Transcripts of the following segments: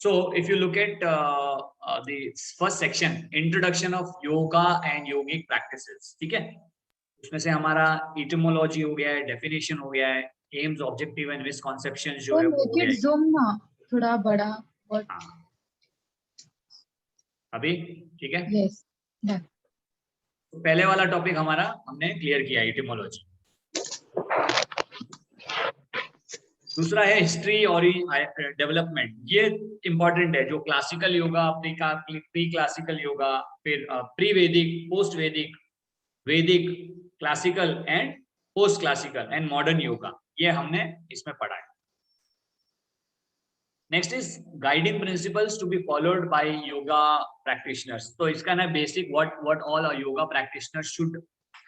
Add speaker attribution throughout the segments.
Speaker 1: So if you look at the first section, introduction of yoga and yogic practices, ठीक है, उसमें से हमारा etymology हो गया है, definition हो गया है, aims, objective and misconceptions जो है वो हो गया है।
Speaker 2: zoom ना थोड़ा बड़ा और
Speaker 1: अभी ठीक है?
Speaker 2: yes, done.
Speaker 1: तो पहले वाला टॉपिक हमारा हमने क्लियर किया, etymology। दूसरा है हिस्ट्री और डेवलपमेंट, ये इंपॉर्टेंट है। जो classical yoga, pre classical yoga, फिर pre Vedic, post Vedic, Vedic, classical and post classical and modern yoga, ये हमने इसमें पढ़ा है। Next is guiding principles to be followed by yoga practitioners. तो इसका ना basic what all a yoga practitioner should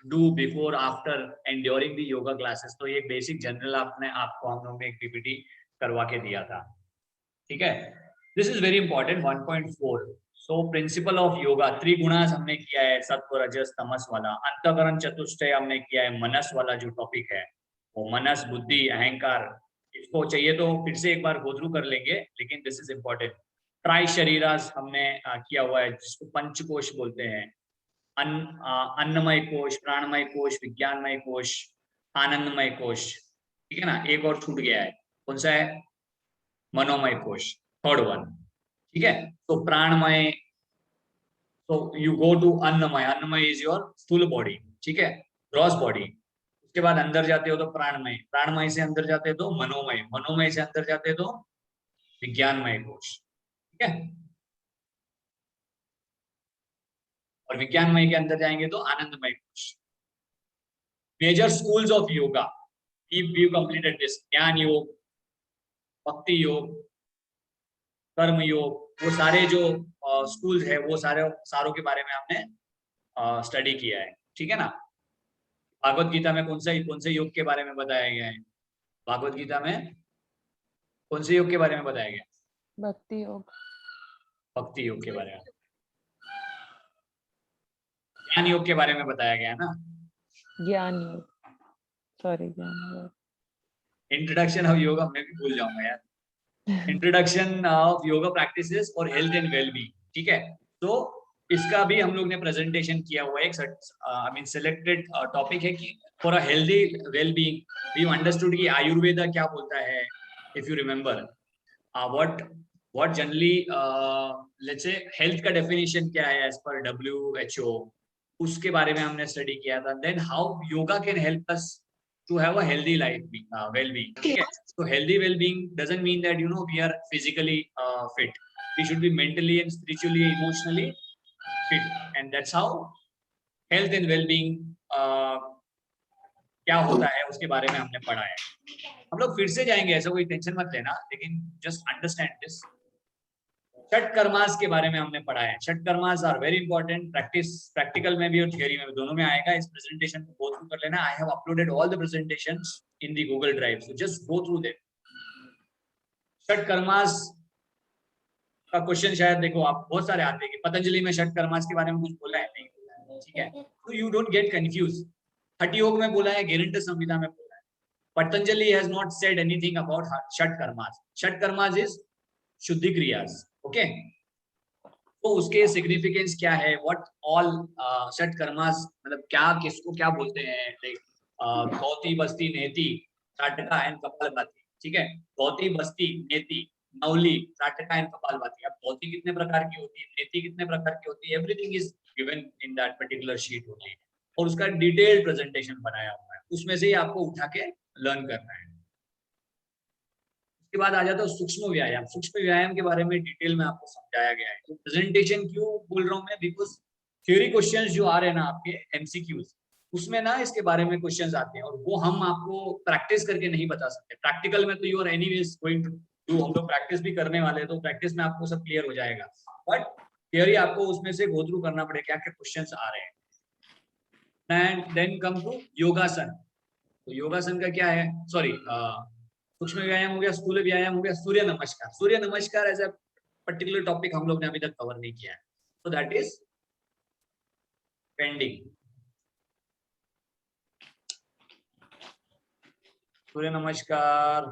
Speaker 1: do before, after and during the yoga classes. तो ये बेसिक जनरल आपको हम लोग ने एक पीपीटी करवा के दिया था, ठीक है। This is very important 1.4। So principle of yoga, त्रिगुणास हमने किया है, सत्व रजस तमस वाला। अंतःकरण चतुष्टय हमने किया है, मनस वाला जो टॉपिक है वो मनस, बुद्धि, अहंकार। इसको चाहिए तो फिर से एक बार गो थ्रू कर लेंगे, लेकिन दिस इज इंपॉर्टेंट। ट्राई शरीरास हमने किया हुआ है, जिसको पंचकोश बोलते हैं। अन्नमय कोश, प्राणमय कोश, विज्ञानमय कोश, आनंदमय कोश, ठीक है ना। एक और छूट गया है, कौन सा है? मनोमय कोश, थर्ड वन, ठीक है। तो प्राणमय, तो यू गो टू अन्नमय। अन्नमय इज योर स्थूल बॉडी, ठीक है, ग्रॉस बॉडी। उसके बाद अंदर जाते हो तो प्राणमय, प्राणमय से अंदर जाते हो तो मनोमय, मनोमय से अंदर जाते हो तो विज्ञानमय कोश, ठीक है। और विज्ञानमय के अंदर जाएंगे तो आनंदमय कोश। Major schools of yoga, we completed this. Jnana Yoga, भक्ति योग, कर्म योग, वो सारे जो स्कूल्स है वो सारों के बारे में हमने स्टडी किया है, ठीक है ना। भागवत गीता में कौन से योग के बारे में बताया गया है? भागवत गीता में कौन से योग के बारे में बताया गया?
Speaker 3: भक्ति योग।
Speaker 1: भक्ति योग के बारे में। ज्ञान योग के बारे में बताया गया है ना।
Speaker 3: ज्ञान योग, सॉरी, ज्ञान योग।
Speaker 1: इंट्रोडक्शन ऑफ योगा मैं भी भूल जाऊंगा यार। इंट्रोडक्शन ऑफ योगा प्रैक्टिसेस और हेल्थ एंड वेलबींग, ठीक है। तो इसका भी हम लोग ने प्रेजेंटेशन किया हुआ है। एक आई मीन सिलेक्टेड टॉपिक है कि for a healthy wellbeing we understood कि आयुर्वेदा क्या बोलता है। If you remember what generally let's say health का डेफिनेशन क्या है एज पर WHO, उसके बारे में हमने स्टडी किया था। Then how yoga can help us to have a healthy life, well-being, okay? So healthy well-being doesn't mean that we are physically fit. We should be mentally and spiritually, emotionally fit, and that's how health and well-being क्या होता है उसके बारे में हमने पढ़ा है। हम लोग फिर से जाएंगे, ऐसा कोई टेंशन मत लेना, लेकिन जस्ट अंडरस्टैंड दिस। षट कर्मास के बारे में हमने पढ़ा है। षट कर्मास आर वेरी इंपॉर्टेंट, प्रैक्टिकल में भी और थियोरी में भी, दोनों में आएगा। इस प्रेजेंटेशन को गो थ्रू कर लेना। I have uploaded all the presentations in the Google drive, so just go through them. षट कर्मास का क्वेश्चन शायद देखो आप बहुत सारे आते हैं कि पतंजलि में षट कर्मास के बारे में कुछ बोला है, नहीं बोला है, ठीक है। तो यू डोंट गेट कंफ्यूज। हठ योग में बोला है, गेरंट संहिता में बोला है। Patanjali has not said anything about षट कर्मास। षट कर्मास इज शुद्धि क्रियास, ओके। तो उसके सिग्निफिकेंस क्या है, व्हाट ऑल षट कर्मास मतलब क्या, किसको क्या बोलते हैं। लाइक धोती, बस्ती, नेति, त्राटका एंड कपालभाति, ठीक है। धोती, बस्ती, नेति, नवली, त्राटका एंड कपालभाति। अब धोती कितने प्रकार की होती है, नेति कितने प्रकार की होती है, everything is given in that particular sheet होती है। और उसका डिटेल्ड प्रेजेंटेशन बनाया हुआ है, उसमें से ही आपको उठा के लर्न करना है। उसके बाद आ जाता है सूक्ष्म व्यायाम। सूक्ष्म व्यायाम के बारे में डिटेल में आपको समझाया गया है। तो प्रेजेंटेशन क्यों बोल रहा हूं मैं, बिकॉज थ्योरी क्वेश्चंस जो आ रहे हैं ना आपके MCQs, उसमें ना इसके बारे में क्वेश्चंस आते हैं, और वो हम आपको प्रैक्टिस करके नहीं बता सकते। प्रैक्टिकल में तो you are anyways going to do, हम लोग प्रैक्टिस भी करने वाले हैं, तो प्रैक्टिस में आपको सब क्लियर हो जाएगा। बट थियोरी आपको उसमें से गो थ्रू करना पड़ेगा, क्या क्या क्वेश्चंस आ रहे हैं। एंड देन कम टू योगासन। तो योगासन का क्या है, सॉरी, सूक्ष्म व्यायाम हो गया, स्थूल व्यायाम हो गया, सूर्य नमस्कार। सूर्य नमस्कार एज अ पर्टिकुलर टॉपिक हम लोग ने अभी तक कवर नहीं किया है, so that is pending. सूर्य नमस्कार,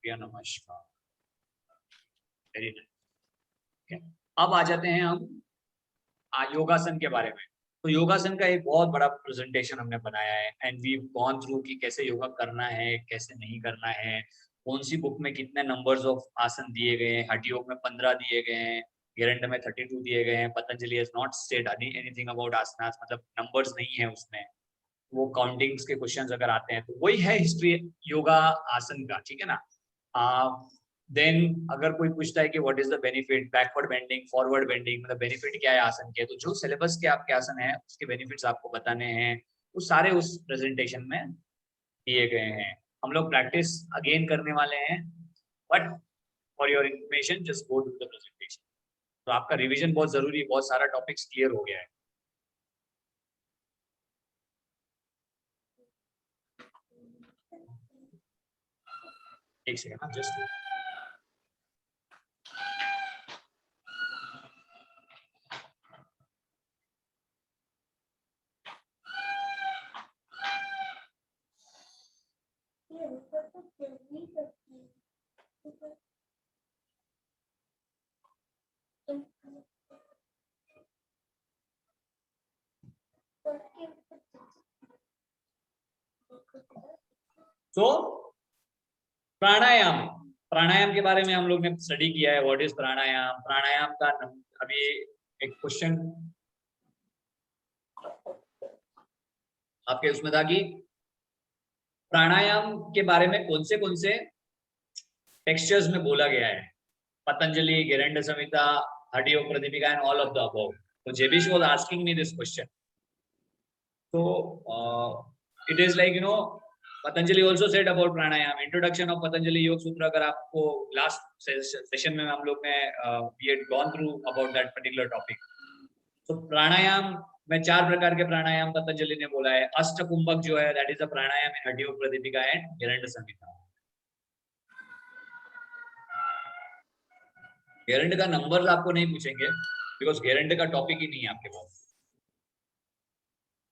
Speaker 1: सूर्य नमस्कार। Very nice. अब आ जाते हैं हम योगासन के बारे में। तो योगासन का एक बहुत बड़ा प्रेजेंटेशन हमने बनाया है एंड वी गॉन थ्रू कि कैसे योगा करना है, कैसे नहीं करना है, कौन सी बुक में कितने नंबर्स ऑफ आसन दिए गए हैं। हठ योग में 15 दिए गए हैं, गेरंड में 32 दिए गए हैं। Patanjali has not said anything about आसनास, मतलब नंबर्स नहीं है उसमें, वो काउंटिंग्स के क्वेश्चंस अगर आते हैं तो वही है हिस्ट्री योगा आसन का, ठीक है ना। देन अगर कोई पूछता है कि what is the benefit, backward bending, forward bending, मतलब बेनिफिट क्या है आसन के, तो जो सिलेबस के आपके आसन है उसके बेनिफिट्स आपको बताने हैं, वो सारे उस प्रेजेंटेशन में दिए गए हैं। हम लोग प्रैक्टिस अगेन करने वाले हैं, but for your information just go to the presentation. तो आपका रिविजन बहुत जरूरी है, बहुत सारा टॉपिक्स क्लियर हो गया है। एक सेकंड जस्ट। तो प्राणायाम, प्राणायाम के बारे में हम लोग ने स्टडी किया है। व्हाट इज प्राणायाम? प्राणायाम का अभी एक क्वेश्चन आपके उसमें था कि प्राणायाम के बारे में कौन से टेक्सचर्स में बोला गया है। Patanjali, Gheranda Samhita, Hatha Yoga Pradipika and all of the above. तो जेबिश was asking me this question. So it is like, you know, Patanjali also said about pranayam. Introduction of Patanjali Yoga Sutra, अगर आपको last session में हम लोग ने we had gone through about that particular topic. So प्राणायाम में 4 प्रकार के प्राणायाम पतंजलि ने बोला है। अष्ट कुंभक जो है that is the pranayama in हठ योग प्रदीपिका and गेरंड संहिता। गेरंड का नंबर्स आपको नहीं पूछेंगे बिकॉज गेरंड का टॉपिक ही नहीं है आपके पास।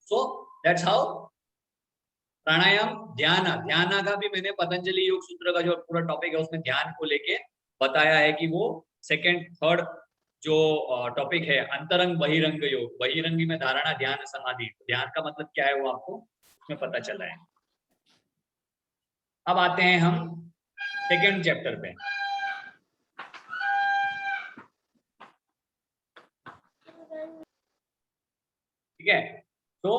Speaker 1: So that's how प्राणायाम। ध्यान का भी मैंने पतंजलि योग सूत्र का जो पूरा टॉपिक है उसमें ध्यान को लेके बताया है कि वो सेकंड थर्ड जो टॉपिक है अंतरंग बहिरंग योग, बहिरंगी में धारणा ध्यान समाधि। ध्यान का मतलब क्या है वो आपको उसमें पता चला है। अब आते हैं हम सेकंड चैप्टर पे। ठीक है, तो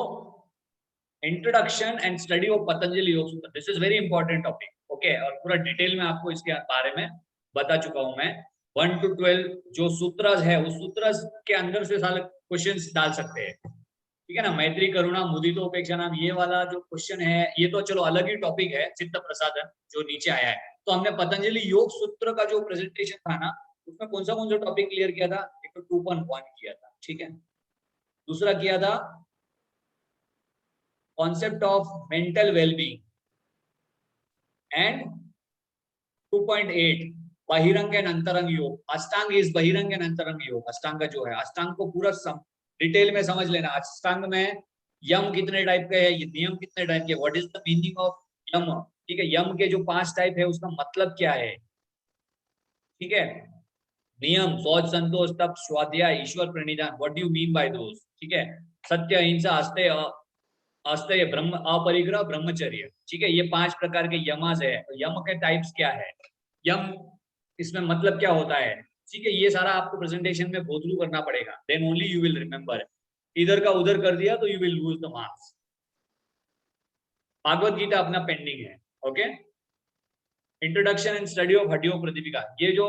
Speaker 1: introduction and study of Patanjali योग सूत्र, this is very important topic. Okay, और पूरा डिटेल में आपको इसके बारे में बता चुका हूं मैं। 1 to 12 जो सूत्रस है उस सूत्रस के अंदर से सारे क्वेश्चंस डाल सकते हैं, ठीक है ना। मैत्री, करुणा, मुदितो, उपेक्षा नाम, ये वाला जो क्वेश्चन है ये तो चलो अलग ही टॉपिक है। चित्त प्रसादन जो नीचे आया है, तो हमने पतंजलि योग सूत्र का जो प्रेजेंटेशन था ना उसमें कौन सा टॉपिक क्लियर किया था? एक तो 2.1 किया था, ठीक है। दूसरा किया था concept of mental well-being and 2.8 बहिरंग एंड अंतरंग योग। अष्टांग इज बहिरंग एंड अंतरंग योग। अष्टांग जो है, अष्टांग को पूरा डिटेल में समझ लेना। अष्टांग में यम कितने टाइप के है, नियम कितने टाइप के, what is the meaning of yama, ठीक है। यम के जो 5 टाइप है उसका मतलब क्या है, ठीक है। नियम, शौच, संतोष, तप, स्वाध्याय, ईश्वर प्रणिधान, what do you mean by those, ठीक है। सत्य, अहिंसा, अस्तेय, ब्रह्म, अपरिग्रह, ब्रह्मचर्य, ठीक है। ये 5 प्रकार के यमास है। तो यम के टाइप्स क्या है, यम इसमें मतलब क्या होता है, ठीक है। ये सारा आपको प्रेजेंटेशन में गो थ्रू करना पड़ेगा, then only you will remember. इधर का उधर कर दिया तो you will lose the marks. Bhagavad Gita अपना पेंडिंग है, okay. Introduction and study of Hatha Yoga Pradipika, ये जो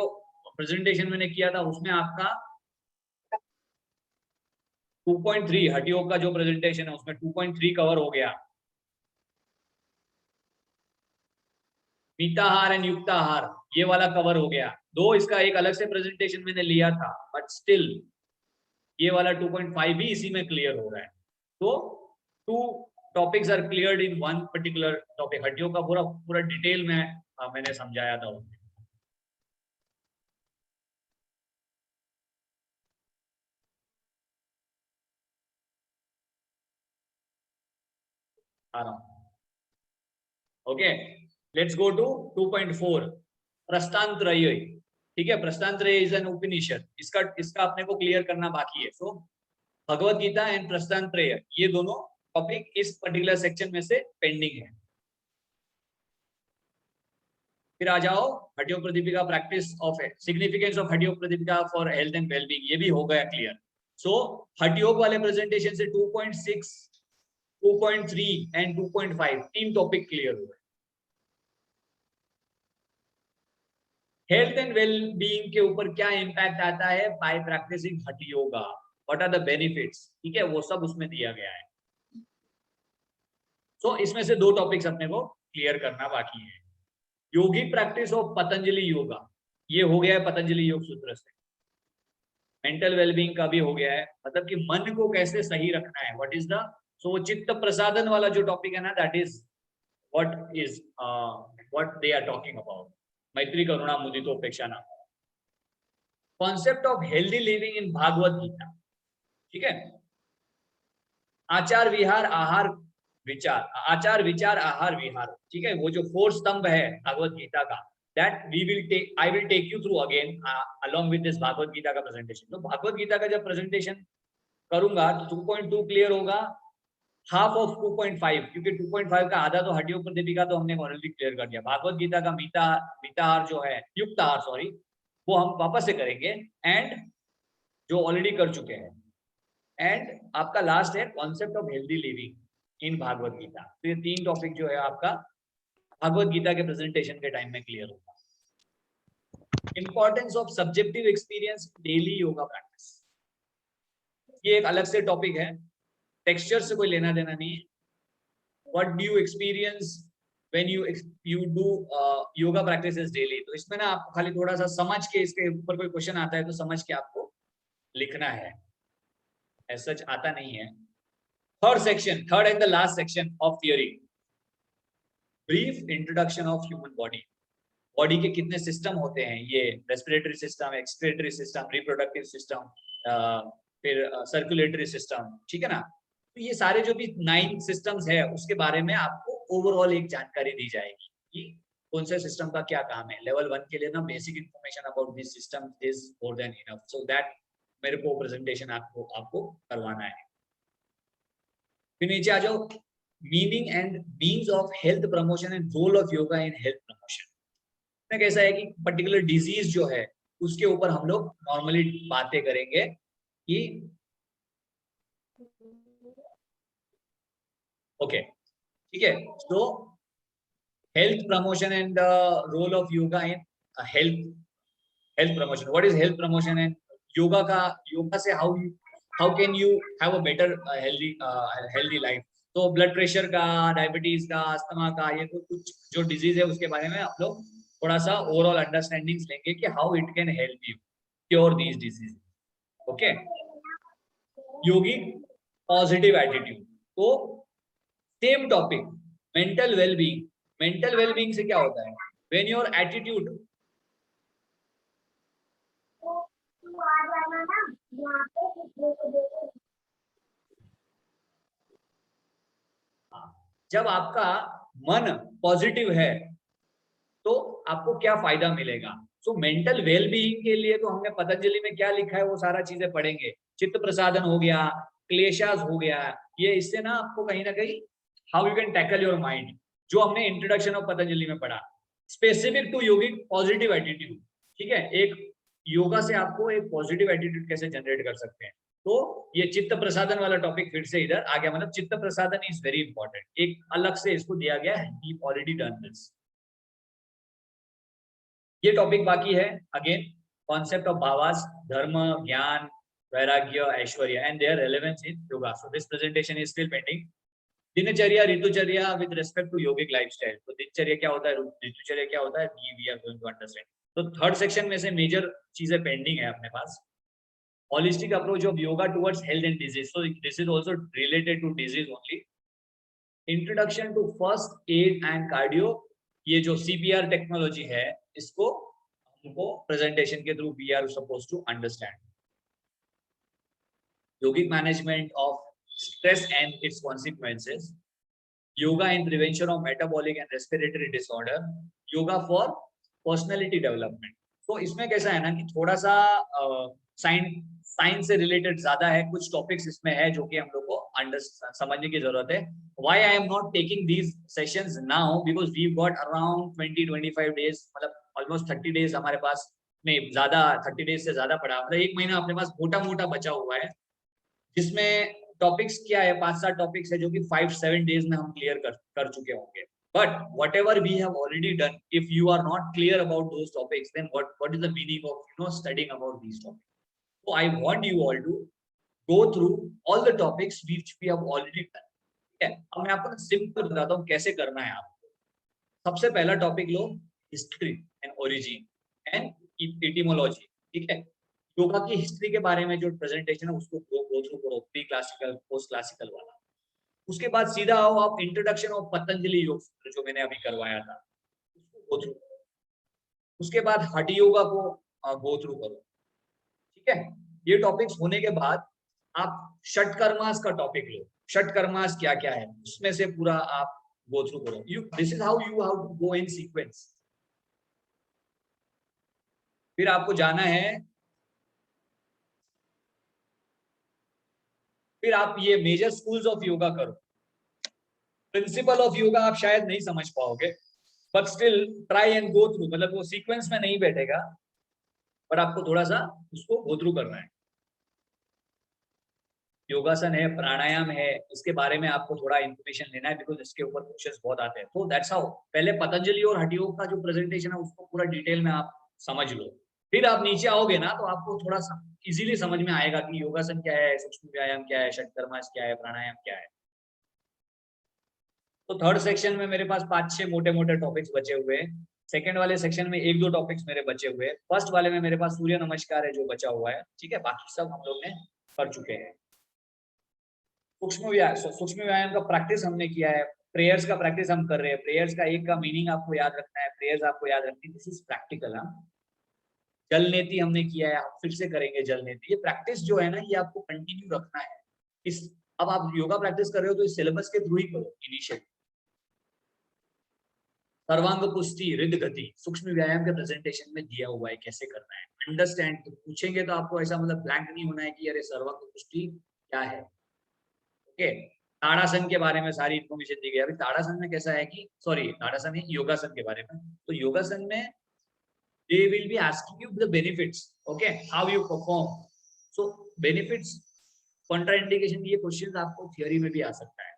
Speaker 1: प्रेजेंटेशन मैंने किया था उसमें आपका 2.3 हठ योग का जो प्रेजेंटेशन है उसमें 2.3 कवर हो गया। मिताहार एंड युक्ताहार ये वाला कवर हो गया। दो इसका एक अलग से प्रेजेंटेशन मैंने लिया था, बट स्टिल ये वाला 2.5 भी इसी में क्लियर हो रहा है। तो 2 topics are cleared in one particular topic. Hatha Yoga का पूरा डिटेल में मैंने समझाया था उसमें। आ रहा हूं, ओके। लेट्स गो टू 2.4 प्रस्थान त्रयी, ठीक है, प्रस्थानत्रय इज एन उपनिषद, इसका अपने को क्लियर करना बाकी है। सो भगवत गीता एंड प्रस्थानत्रय ये दोनों टॉपिक इस पर्टिकुलर सेक्शन में से पेंडिंग है। फिर आ जाओ Hathayoga Pradipika practice of significance of Hathayoga Pradipika for health and wellbeing, ये भी हो गया क्लियर। सो हठयोग वाले प्रेजेंटेशन से 2.6, 2.3 एंड 2.5 तीन टॉपिक क्लियर हुए। हेल्थ एंड वेलबींग के ऊपर क्या इंपैक्ट आता है by practicing hatha yoga, what are the benefits, ठीक है, वो सब उसमें दिया गया है। सो इसमें से दो टॉपिक्स अपने को क्लियर करना बाकी है। योगिक प्रैक्टिस ऑफ पतंजलि योगा, ये हो गया है पतंजलि योग सूत्र से। मेंटल वेलबींग का भी हो गया है, मतलब कि मन को कैसे सही रखना है, व्हाट इज द, सो वो चित्त प्रसादन वाला जो टॉपिक है ना, that is what they are talking about, मैत्री करुणा मुदितोपेक्षा ना। Concept of healthy living in Bhagavad Gita, ठीक है, आचार विहार आहार विचार, आचार विचार आहार विहार, ठीक है, वो जो 4 स्तंभ है भागवत गीता का, that we will take, I will take you through again along with this Bhagavat Gita का प्रेजेंटेशन। तो भागवत गीता का जब प्रेजेंटेशन करूंगा तो 2.2 क्लियर होगा, हाफ ऑफ 2.5, क्योंकि 2.5 का आधा तो हठयोग प्रदीपिका तो हमने ऑलरेडी क्लियर कर दिया। भागवत गीता का मीताहार जो है, युक्ताहार सॉरी, वो हम वापस से करेंगे, एंड जो ऑलरेडी कर चुके हैं। एंड आपका लास्ट है concept of healthy living in Bhagavad Gita. तो ये तीन टॉपिक जो है आपका भागवत गीता के प्रेजेंटेशन के टाइम में क्लियर होगा। Importance of subjective experience daily yoga practice, ये एक अलग से टॉपिक है, टेक्सचर से कोई लेना देना नहीं है। What do you experience when you do yoga practices daily, तो इसमें ना आपको खाली थोड़ा सा समझ के, इसके ऊपर कोई क्वेश्चन आता है तो समझ के आपको लिखना है, ऐसा सच आता नहीं है। Third and the last section of theory, brief introduction of human body. Body के कितने सिस्टम होते हैं, ये respiratory system, excretory system, reproductive system, फिर सर्कुलेटरी सिस्टम, ठीक है ना। तो ये सारे जो भी 9 सिस्टम्स है उसके बारे में आपको ओवरऑल एक जानकारी दी जाएगी कि कौन से सिस्टम का क्या काम है। लेवल 1 के लिए ना basic information about this system is more than enough, so that मेरे को प्रेजेंटेशन आपको करवाना है। फिर नीचे आ जाओ, meaning and means of health promotion and role of yoga in health promotion. कैसा है कि पर्टिकुलर डिजीज जो है उसके ऊपर हम लोग नॉर्मली बातें करेंगे कि ओके, ठीक है। तो health promotion and the role of yoga in health promotion, what is health promotion and yoga से how can you have a better healthy life. तो ब्लड प्रेशर का, डायबिटीज का, अस्थमा का, ये तो कुछ जो डिजीज है उसके बारे में आप लोग थोड़ा सा ओवरऑल अंडरस्टैंडिंग्स लेंगे कि how it can help you cure these disease. Okay, yogic positive attitude, तो same topic mental wellbeing. Mental wellbeing से क्या होता है, व्हेन योर एटीट्यूड, जब आपका मन पॉजिटिव है तो आपको क्या फायदा मिलेगा। सो मेंटल वेलबीइंग के लिए तो हमने पतंजलि में क्या लिखा है वो सारा चीजें पढ़ेंगे। चित्त प्रसादन हो गया, क्लेशास हो गया, ये इससे ना आपको कहीं ना कहीं how you can tackle your mind, जो हमने इंट्रोडक्शन ऑफ पतंजलि में पढ़ा, specific to yogic positive attitude, ठीक है। एक योगा से आपको एक पॉजिटिव एटीट्यूड कैसे जनरेट कर सकते हैं। तो ये चित्त प्रसादन वाला टॉपिक फिर से इधर आ गया, मतलब चित्त प्रसादन इज वेरी इंपॉर्टेंट, एक अलग से इसको दिया गया है, वी ऑलरेडी डन दिस। ये टॉपिक बाकी है, अगेन कॉन्सेप्ट ऑफ भावास, धर्म, ज्ञान, वैराग्य, ऐश्वर्य and their relevance in yoga. So this presentation is still pending. दिनचर्या, ऋतुचर्या with respect to yogic lifestyle. तो दिनचर्या क्या होता है, ऋतुचर्या क्या होता है, we are going to understand. तो थर्ड सेक्शन में से मेजर चीजें पेंडिंग है अपने पास। Holistic approach of yoga towards health and disease, so this is also related to disease only. Introduction to first aid and cardio, ये जो CPR technology है इसको हमको प्रेजेंटेशन के through we are suppose to understand. Yogic management of stress and its consequences, yoga in prevention of metabolic and respiratory disorder, yoga for personality development. तो इसमें कैसा है ना कि थोड़ा सा साइंस से रिलेटेड ज्यादा है, कुछ टॉपिक्स इसमें है जो कि हम लोग को समझने की जरूरत है. Why I am not taking these sessions now, because we got around 20-25 days, मतलब ऑलमोस्ट 30 डेज हमारे पास, नहीं ज्यादा, 30 डेज से ज्यादा पड़ा, मतलब 1 महीना अपने पास मोटा मोटा बचा हुआ है, जिसमें टॉपिक्स क्या है, 5-7 टॉपिक्स है जो कि 5-7 डेज में हम क्लियर कर चुके होंगे. But whatever we have already done, if you are not clear about those topics, then what is the meaning of studying about these topics? So I want you all to go through all the topics which we have already done. ठीक है, अब मैं आपको simple बताता हूँ कैसे करना है आपको. सबसे पहला topic low, history and origin and etymology. ठीक है, योगा की हिस्ट्री के बारे में जो प्रेजेंटेशन है उसको गो थ्रू करो, प्री क्लासिकल पोस्ट क्लासिकल वाला. उसके बाद सीधा आओ आप इंट्रोडक्शन ऑफ पतंजलि योग सूत्र जो मैंने अभी करवाया था उसको गो थ्रू करो. उसके बाद हठ योगा को गो थ्रू करो. ठीक है, ये टॉपिक्स होने के बाद आप षटकर्मास का टॉपिक लो. षटकर्मास क्या क्या है उसमें से पूरा आप गो थ्रू करो. This is how you have to go in sequence. फिर आपको जाना है, फिर आप ये मेजर स्कूल्स ऑफ योगा करो. प्रिंसिपल ऑफ योगा आप शायद नहीं समझ पाओगे, but still try and go through, मतलब वो सीक्वेंस में नहीं बैठेगा, पर आपको थोड़ा सा उसको गो थ्रू करना है. योगासन है, प्राणायाम है, इसके बारे में आपको थोड़ा इन्फॉर्मेशन लेना है, बिकॉज इसके ऊपर क्वेश्चंस बहुत आते हैं. तो दैट्स हाउ पहले पतंजलि और हठ योग का जो प्रेजेंटेशन है उसको पूरा डिटेल में आप समझ लो. फिर आप नीचे आओगे ना तो आपको थोड़ा सा इजीली समझ में आएगा कि योगासन क्या है, सूक्ष्म व्यायाम क्या है, षटकर्मास क्या है, प्राणायाम क्या है. तो थर्ड सेक्शन में मेरे पास 5-6 मोटे मोटे टॉपिक्स बचे हुए हैं. सेकंड वाले सेक्शन में 1-2 टॉपिक्स मेरे बचे हुए हैं. फर्स्ट वाले में मेरे पास सूर्य नमस्कार है जो बचा हुआ है. ठीक है, बाकी सब हम लोग ने कर चुके हैं. सूक्ष्म व्यायाम का प्रैक्टिस हमने किया है. प्रेयर्स का प्रैक्टिस हम कर रहे हैं. प्रेयर्स का एक का मीनिंग आपको याद रखना है, प्रेयर्स आपको याद रखनी है. This is practical. जल नीति हमने किया है, आप फिर से करेंगे जल नीति. ये प्रैक्टिस जो है ना ये आपको कंटिन्यू रखना है. इस अब आप योगा प्रैक्टिस कर रहे हो तो इस सिलेबस के थ्रू ही करो इनिशियली. सर्वांग पुष्टि हृद गति सूक्ष्म व्यायाम के प्रेजेंटेशन में दिया हुआ है कैसे करना है. अंडरस्टैंड, पूछेंगे तो आपको ऐसा मतलब ब्लैंक नहीं होना है कि अरे सर्वांग पुष्टि क्या है. ओके, ताड़ासन के बारे में सारी इन्फॉर्मेशन दी गई. अभी ताड़ासन में कैसा है कि ताड़ासन है योगासन के बारे में. तो योगासन में they will be asking you the benefits, okay, how you perform. So benefits, contraindication, ये क्वेश्चंस आपको थियरी में भी आ सकता है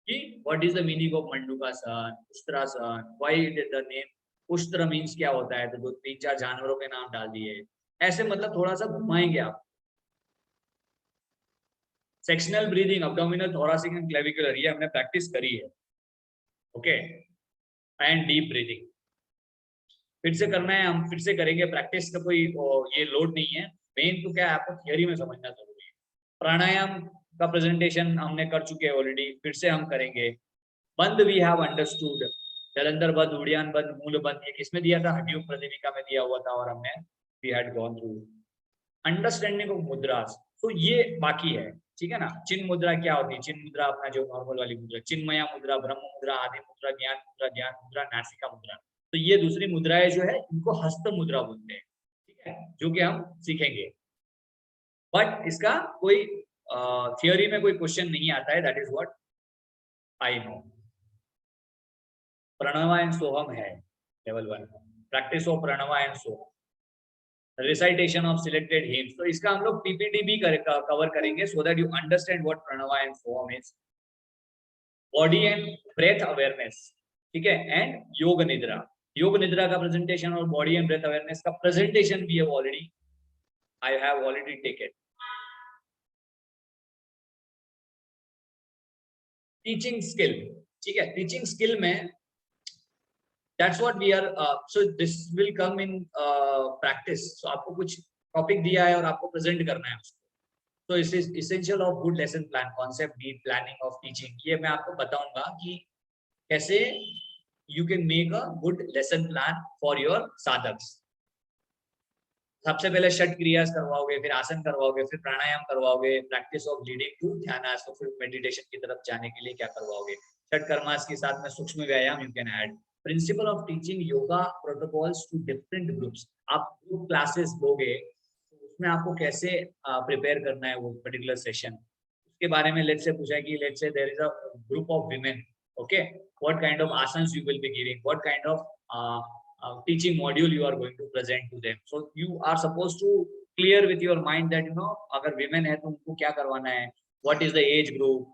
Speaker 1: कि what is the meaning of Mandukasana, Ushtrasana, why did the name उष्ट्र means क्या होता है, तो 2-3-4 जानवरों के नाम डाल दिए ऐसे, मतलब थोड़ा सा घुमाएंगे आप. Sectional breathing, abdominal, thoracic and clavicular, ये हमने प्रैक्टिस करी है. ओके, एंड डीप ब्रीदिंग फिर से करना है, हम फिर से करेंगे. प्रैक्टिस का कोई ये लोड नहीं है. मेन तो क्या है आपको थियरी में समझना जरूरी है. प्राणायाम का प्रेजेंटेशन हमने कर चुके हैं ऑलरेडी, फिर से हम करेंगे. बंद वी हैव अंडरस्टूड, जलंधर बंद, उड़ियान बंद, मूल बंद, ये किसमें दिया था, हठ योग प्रतिविका में दिया हुआ था, और हमने we had gone through. Understanding of मुद्रास, तो ये बाकी है. ठीक है ना. चिन्ह मुद्रा क्या होती है, चिन्ह मुद्रा अपना जो नॉर्मल वाली मुद्रा, चिन्मया मुद्रा, ब्रह्म मुद्रा, आदि मुद्रा, ज्ञान मुद्रा, ध्यान मुद्रा, नासिका मुद्रा. तो ये दूसरी मुद्राएं जो है इनको हस्त मुद्रा बोलते हैं. ठीक है, जो कि हम सीखेंगे. बट इसका कोई थियोरी में कोई क्वेश्चन नहीं आता है. That is what I know. Pranav and Soham है level 1, practice of Pranav and Soham, recitation of selected hymns. तो इसका हम लोग पीपीटी भी कवर करेंगे, so that you understand what Pranav and Soham is. Body and breath awareness, ठीक है, एंड योग निद्रा. योग निद्रा का प्रेजेंटेशन और बॉडी एंड ब्रेथ अवेयरनेस का प्रेजेंटेशन भी I have already taken. Teaching skill, ठीक है, टीचिंग स्किल में that's what we are, so this will come in practice. सो आपको कुछ टॉपिक दिया है और आपको प्रेजेंट करना है उसको. तो इस is essential of good lesson plan, concept deep planning of teaching. ये मैं आपको बताऊंगा कि कैसे you can make a good lesson plan for your sadhaks. सबसे पहले षट क्रियास करवाओगे, फिर आसन करवाओगे, फिर प्राणायाम करवाओगे, प्रैक्टिस ऑफ लीडिंग टू ध्यानास, तो फिर मेडिटेशन की तरफ जाने के लिए क्या करवाओगे. षट कर्मास के साथ में सूक्ष्म व्यायाम you can add. Principle of teaching yoga protocols to different groups. आप ग्रुप क्लासेस लोगे तो उसमें आपको कैसे प्रिपेयर करना है वो पर्टिकुलर सेशन, उसके बारे में लेट्स से पूछा है कि let's say there is a group of women, okay, what kind of asanas you will be giving, what kind of teaching module you are going to present to them. So you are suppose to clear with your mind that you know अगर women है तो उनको क्या करवाना है, what is the age group.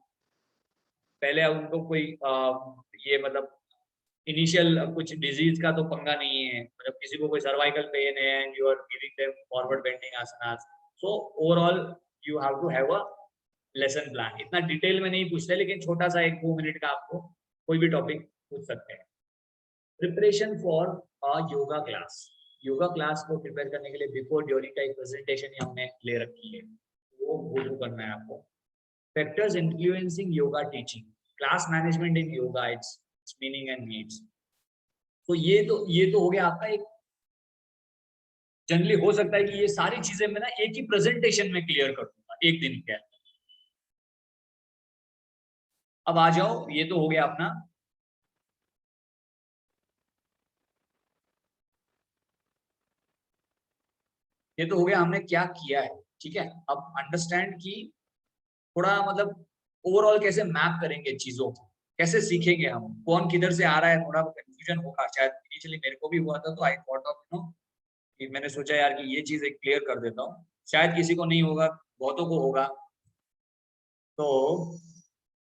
Speaker 1: पहले उनको कोई ये मतलब इनिशियल कुछ डिजीज का तो पंगा नहीं है, मतलब किसी को कोई सर्वाइकल पेन है and you are giving them forward bending asanas. So overall you have to have a lesson plan. इतना डिटेल में नहीं पूछते लेकिन छोटा सा 1-2 मिनट का आपको कोई भी टॉपिक पूछ सकते हैं। Preparation for a yoga class, yoga class को प्रिपेयर करने के लिए बिफोर ड्यूरिंग का एक प्रेजेंटेशन हमने ले रखी है, वो गो करना है आपको। Factors influencing yoga teaching, class management in yoga, it's meaning and needs. तो ये तो हो गया आपका एक, जनरली हो सकता है कि ये सारी चीजें मैं ना एक ही प्रेजेंटेशन में क्लियर कर दूंगा एक दिन के अंदर। अब आ जाओ, ये तो हो गया अपना ये तो हो गया हमने क्या किया है, ठीक है। अब अंडरस्टैंड की थोड़ा मतलब ओवरऑल कैसे मैप करेंगे चीजों को, कैसे सीखेंगे हम, कौन किधर से आ रहा है, थोड़ा कंफ्यूजन होगा शायद, इनिशियली मेरे को भी हुआ था। तो I thought of you know कि मैंने सोचा यार कि ये चीज एक क्लियर कर देता हूँ, शायद किसी को नहीं होगा, बहुतों को होगा। तो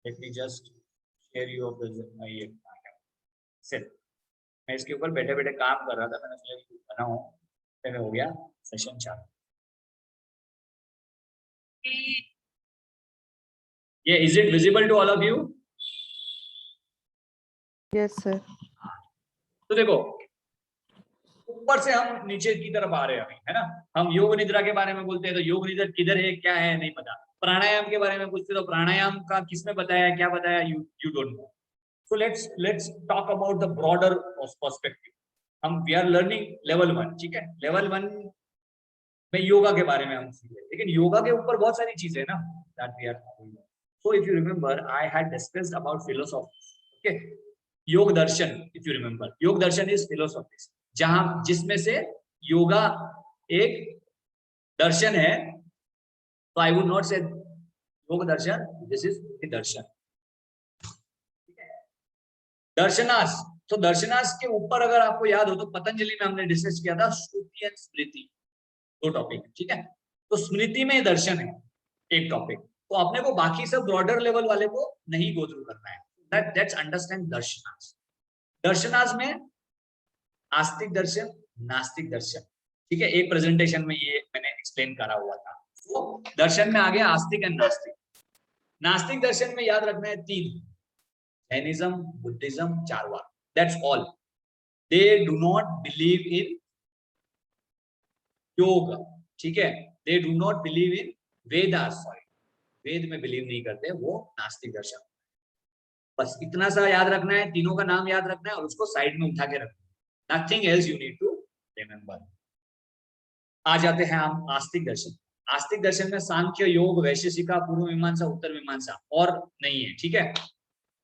Speaker 1: let me just share you of ये सिर्फ मैं इसके ऊपर बैठे बैठे काम कर रहा था, मैंने सोचा बनाऊं, फिर हो गया सेशन चालू। ये is it visible to all of you?
Speaker 3: Yes sir.
Speaker 1: तो देखो ऊपर से हम नीचे की तरफ आ रहे हैं अभी, है ना। हम योग निद्रा के बारे में बोलते हैं तो योग निद्रा किधर है क्या है नहीं पता, प्राणायाम के बारे में पूछते तो प्राणायाम का किसने बताया क्या बताया, you don't know. So let's talk about the broader perspective. हम वी आर लर्निंग लेवल 1, ठीक है। लेवल 1 में योगा के बारे में हम सीख रहे हैं, लेकिन योगा के ऊपर बहुत सारी चीजें ना that we are. So if you remember I had discussed about philosophy, okay. योग दर्शन, इफ यू रिमेंबर, योग दर्शन इज फिलोसॉफी, जहां जिसमें से योगा एक दर्शन है। तो आई वुड नॉट से योग दर्शन, दिस इज दर्शन, ठीक है। दर्शनास, तो दर्शनास के ऊपर अगर आपको याद हो तो पतंजलि में हमने डिस्कस किया था श्रुति एंड स्मृति, 2 टॉपिक, ठीक है। तो स्मृति में दर्शन है एक टॉपिक, तो अपने को बाकी सब ब्रॉडर लेवल वाले को नहीं गो थ्रू करना है। Let's understand दर्शनास। दर्शनास में आस्तिक दर्शन, नास्तिक दर्शन, ठीक है। एक प्रेजेंटेशन में ये मैंने एक्सप्लेन करा हुआ था। तो दर्शन में आ गया आस्तिक एंड नास्तिक। नास्तिक दर्शन में याद रखना है 3, Jainism, Buddhism, Charvaka, that's all. They do not believe in yoga, ठीक है। They do not believe in वेदास, सॉरी वेद में बिलीव नहीं करते, वो नास्तिक दर्शन। बस इतना सा याद रखना है, तीनों का नाम याद रखना है और उसको साइड में उठा के रखना है। Nothing else you need to remember. आ जाते हैं हम आस्तिक दर्शन। आस्तिक दर्शन में सांख्य, योग, वैशेषिका, पूर्व मीमांसा, उत्तर मीमांसा और नहीं है, ठीक है।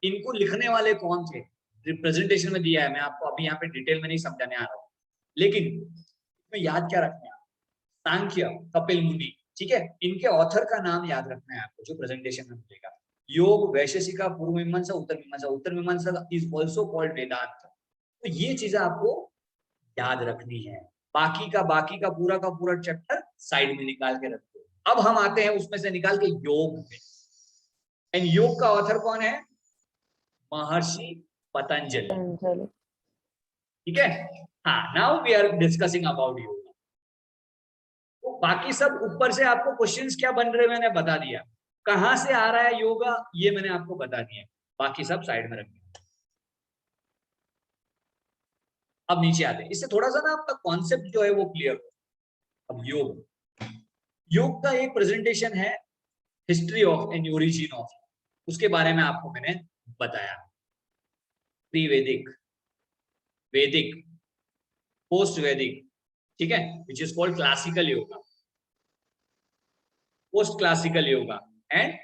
Speaker 1: इनको लिखने वाले कौन थे प्रेजेंटेशन में दिया है, मैं आपको अभी यहाँ पे डिटेल में नहीं समझाने आ रहा हूँ, लेकिन इसमें याद क्या रखना है, सांख्य कपिल मुनि, ठीक है। इनके ऑथर का नाम याद रखना है आपको जो प्रेजेंटेशन में मिलेगा। योग, वैशेषिका, पूर्व मीमांसा, उत्तर मीमांसा, उत्तर मीमांसा इज आल्सो कॉल्ड वेदांत। तो ये चीजें आपको याद रखनी है। बाकी का पूरा चैप्टर साइड में निकाल के रखो। अब हम आते हैं उसमें से निकाल के योग में, एंड योग का ऑथर कौन है, महर्षि पतंजलि, ठीक है। हाँ, now we are discussing about yoga. तो बाकी सब ऊपर से आपको क्वेश्चंस क्या बन रहे मैंने बता दिया, कहां से आ रहा है योगा ये मैंने आपको बता दिया, बाकी सब साइड में रखिए। अब नीचे आते हैं, इससे थोड़ा सा ना आपका कॉन्सेप्ट जो है वो क्लियर हो। अब योग का एक प्रेजेंटेशन है history of and origin of, उसके बारे में आपको मैंने बताया। प्री वैदिक, वैदिक, पोस्ट वैदिक, ठीक है, which is called classical yoga, post classical yoga and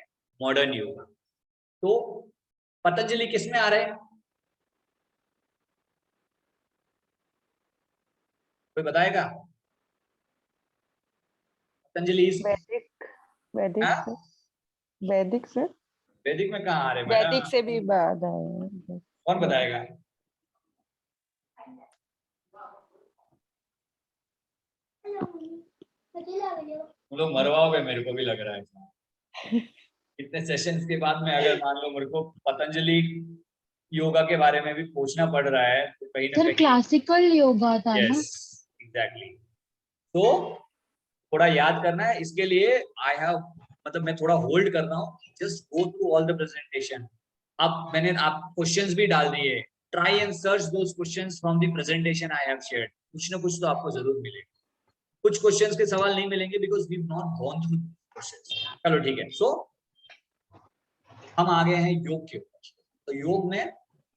Speaker 1: modern yoga. तो पतंजलि किसमें आ रहे हैं, कोई बताएगा? पतंजलि
Speaker 3: वैदिक वैदिक
Speaker 1: हाँ?
Speaker 3: से वैदिक से
Speaker 1: वैदिक में कहाँ आ रहे
Speaker 3: वैदिक
Speaker 1: मैडम?
Speaker 3: से भी बाद आया है।
Speaker 1: कौन बताएगा? तुम लोग मरवाओगे, मेरे को भी लग रहा है। इतने सेशंस के बाद में अगर मान लो मेरे को पतंजलि योगा के बारे में भी पूछना पड़ रहा है तो कहीं ना
Speaker 2: सर
Speaker 1: कहीं।
Speaker 2: क्लासिकल योगा था ना?
Speaker 1: Yes, exactly. तो थोड़ा याद करना है इसके लिए। आई हैव, मतलब मैं थोड़ा होल्ड कर रहा हूँ, just go through all the presentation. अब मैंने आप क्वेश्चंस भी डाल दिए, try and search those questions from the presentation I have shared. कुछ ना कुछ तो आपको जरूर मिलेगा। कुछ क्वेश्चंस के सवाल नहीं मिलेंगे because we have not gone through questions. चलो ठीक है। सो हम आ गए हैं योग के ऊपर। तो योग में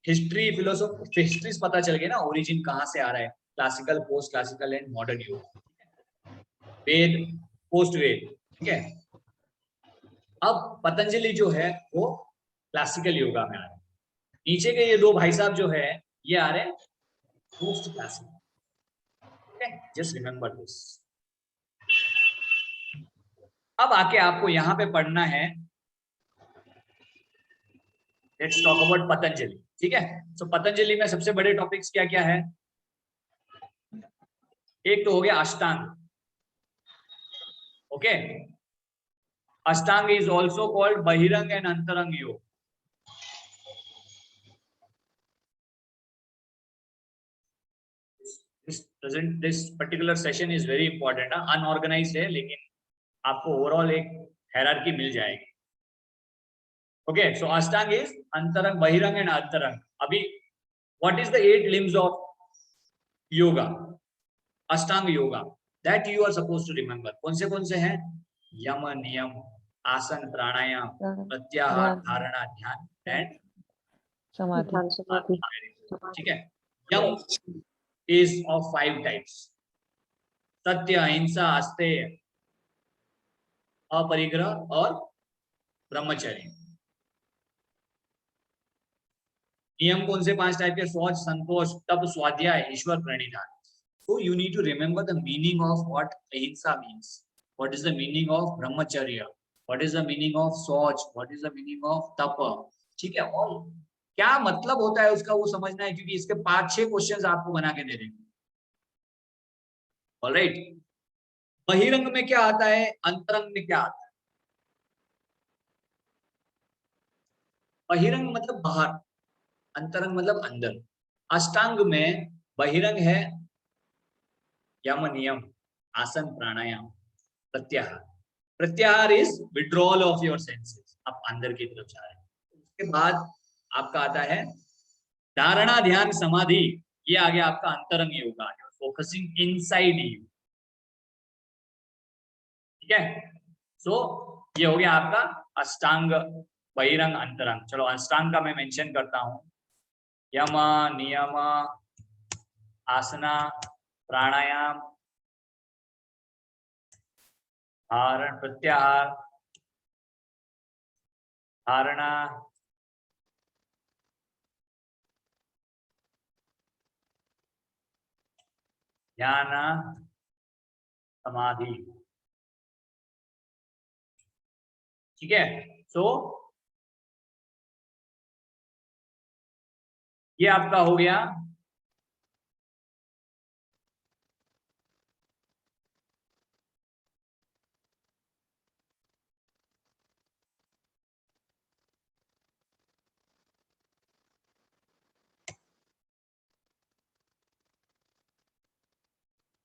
Speaker 1: हिस्ट्री, फिलोसॉफी, हिस्ट्रीज पता चल गई ना, ओरिजिन कहाँ से आ रहा है, classical, post classical and modern योग, वेद, पोस्ट वेद, ठीक है। अब पतंजलि जो है वो क्लासिकल योगा में आ रहे हैं। नीचे के ये दो भाई साहब जो है ये आ रहे हैं पोस्ट क्लासिकल, ठीक है। Just remember this. अब आके आपको यहाँ पे पढ़ना है, लेट्स टॉक अबाउट पतंजलि, ठीक है। सो पतंजलि में सबसे बड़े टॉपिक्स क्या क्या है? एक तो हो गया अष्टांग, okay. Ashtanga is also called बहिरंग एंड अंतरंग योग। This particular session is very important. Unorganised है लेकिन आपको ओवरऑल एक हायरार्की मिल जाएगी, ओके। सो अष्टांग इज अंतरंग, बहिरंग एंड अंतरंग। अभी what is the 8 limbs of yoga? Ashtanga yoga, that you are suppose to remember. कौन से हैं? यम, नियम, आसन, प्राणायाम, प्रत्याहार,
Speaker 3: ध्यान
Speaker 1: धारणा, ध्यान एंड
Speaker 3: समाधि।
Speaker 1: ठीक है। यम is of 5 types: सत्य, अहिंसा, आस्तेय, अपरिग्रह और ब्रह्मचर्य। नियम कौन से 5 टाइप के? शौच, संतोष, तप, स्वाध्याय, ईश्वर प्रणिधान। So you need to remember the meaning of what ahimsa means. What is the meaning of brahmacharya? What is the meaning of शौच? What is the meaning of तप? ठीक है। और क्या मतलब होता है उसका वो समझना है, क्योंकि इसके 5-6 क्वेश्चंस आपको बना के दे देंगे। ऑलराइट। बहिरंग में क्या आता है, अंतरंग में क्या आता है? बहिरंग मतलब बाहर, अंतरंग मतलब अंदर। अष्टांग में बहिरंग है यम, नियम, आसन, प्राणायाम, प्रत्याहार। प्रत्याहार is withdrawal of your senses, आप अंदर की तरफ जा रहे हैं। उसके बाद आपका आता है धारणा, ध्यान, समाधि। ये आ गया आपका अंतरंग योगा, फोकसिंग इनसाइड यू, ठीक है। सो ये हो गया आपका अष्टांग, बहिरंग, अंतरंग। चलो अष्टांग का मैं मेंशन करता हूं। यम, नियम, आसना, प्राणायाम, धारण, प्रत्याहार, धारणा, ध्यान, समाधि, ठीक है। सो ये आपका हो गया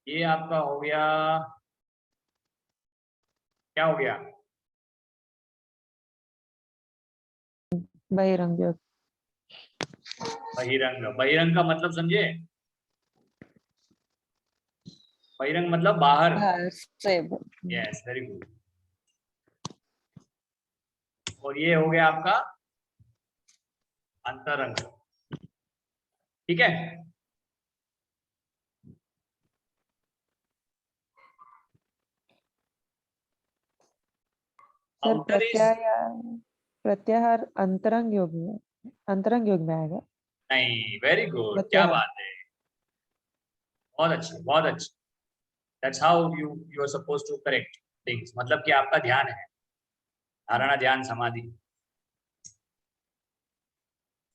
Speaker 1: ये आपका हो गया, क्या हो गया?
Speaker 3: बहिरंग योग।
Speaker 1: बहिरंग। बहिरंग का मतलब समझे? बहिरंग मतलब बाहर।
Speaker 3: बाहर से।
Speaker 1: Yes, very good. और ये हो गया आपका अंतरंग, ठीक है।
Speaker 3: सर
Speaker 1: आउटर इज,
Speaker 3: प्रत्याहार अंतरंग योग में आएगा।
Speaker 1: नहीं, वेरी गुड, क्या
Speaker 3: प्रत्याहार
Speaker 1: बात है। बहुत अच्छे, बहुत अच्छे। That's how you are suppose to correct things, मतलब कि आपका ध्यान है, धारणा, ध्यान, समाधि।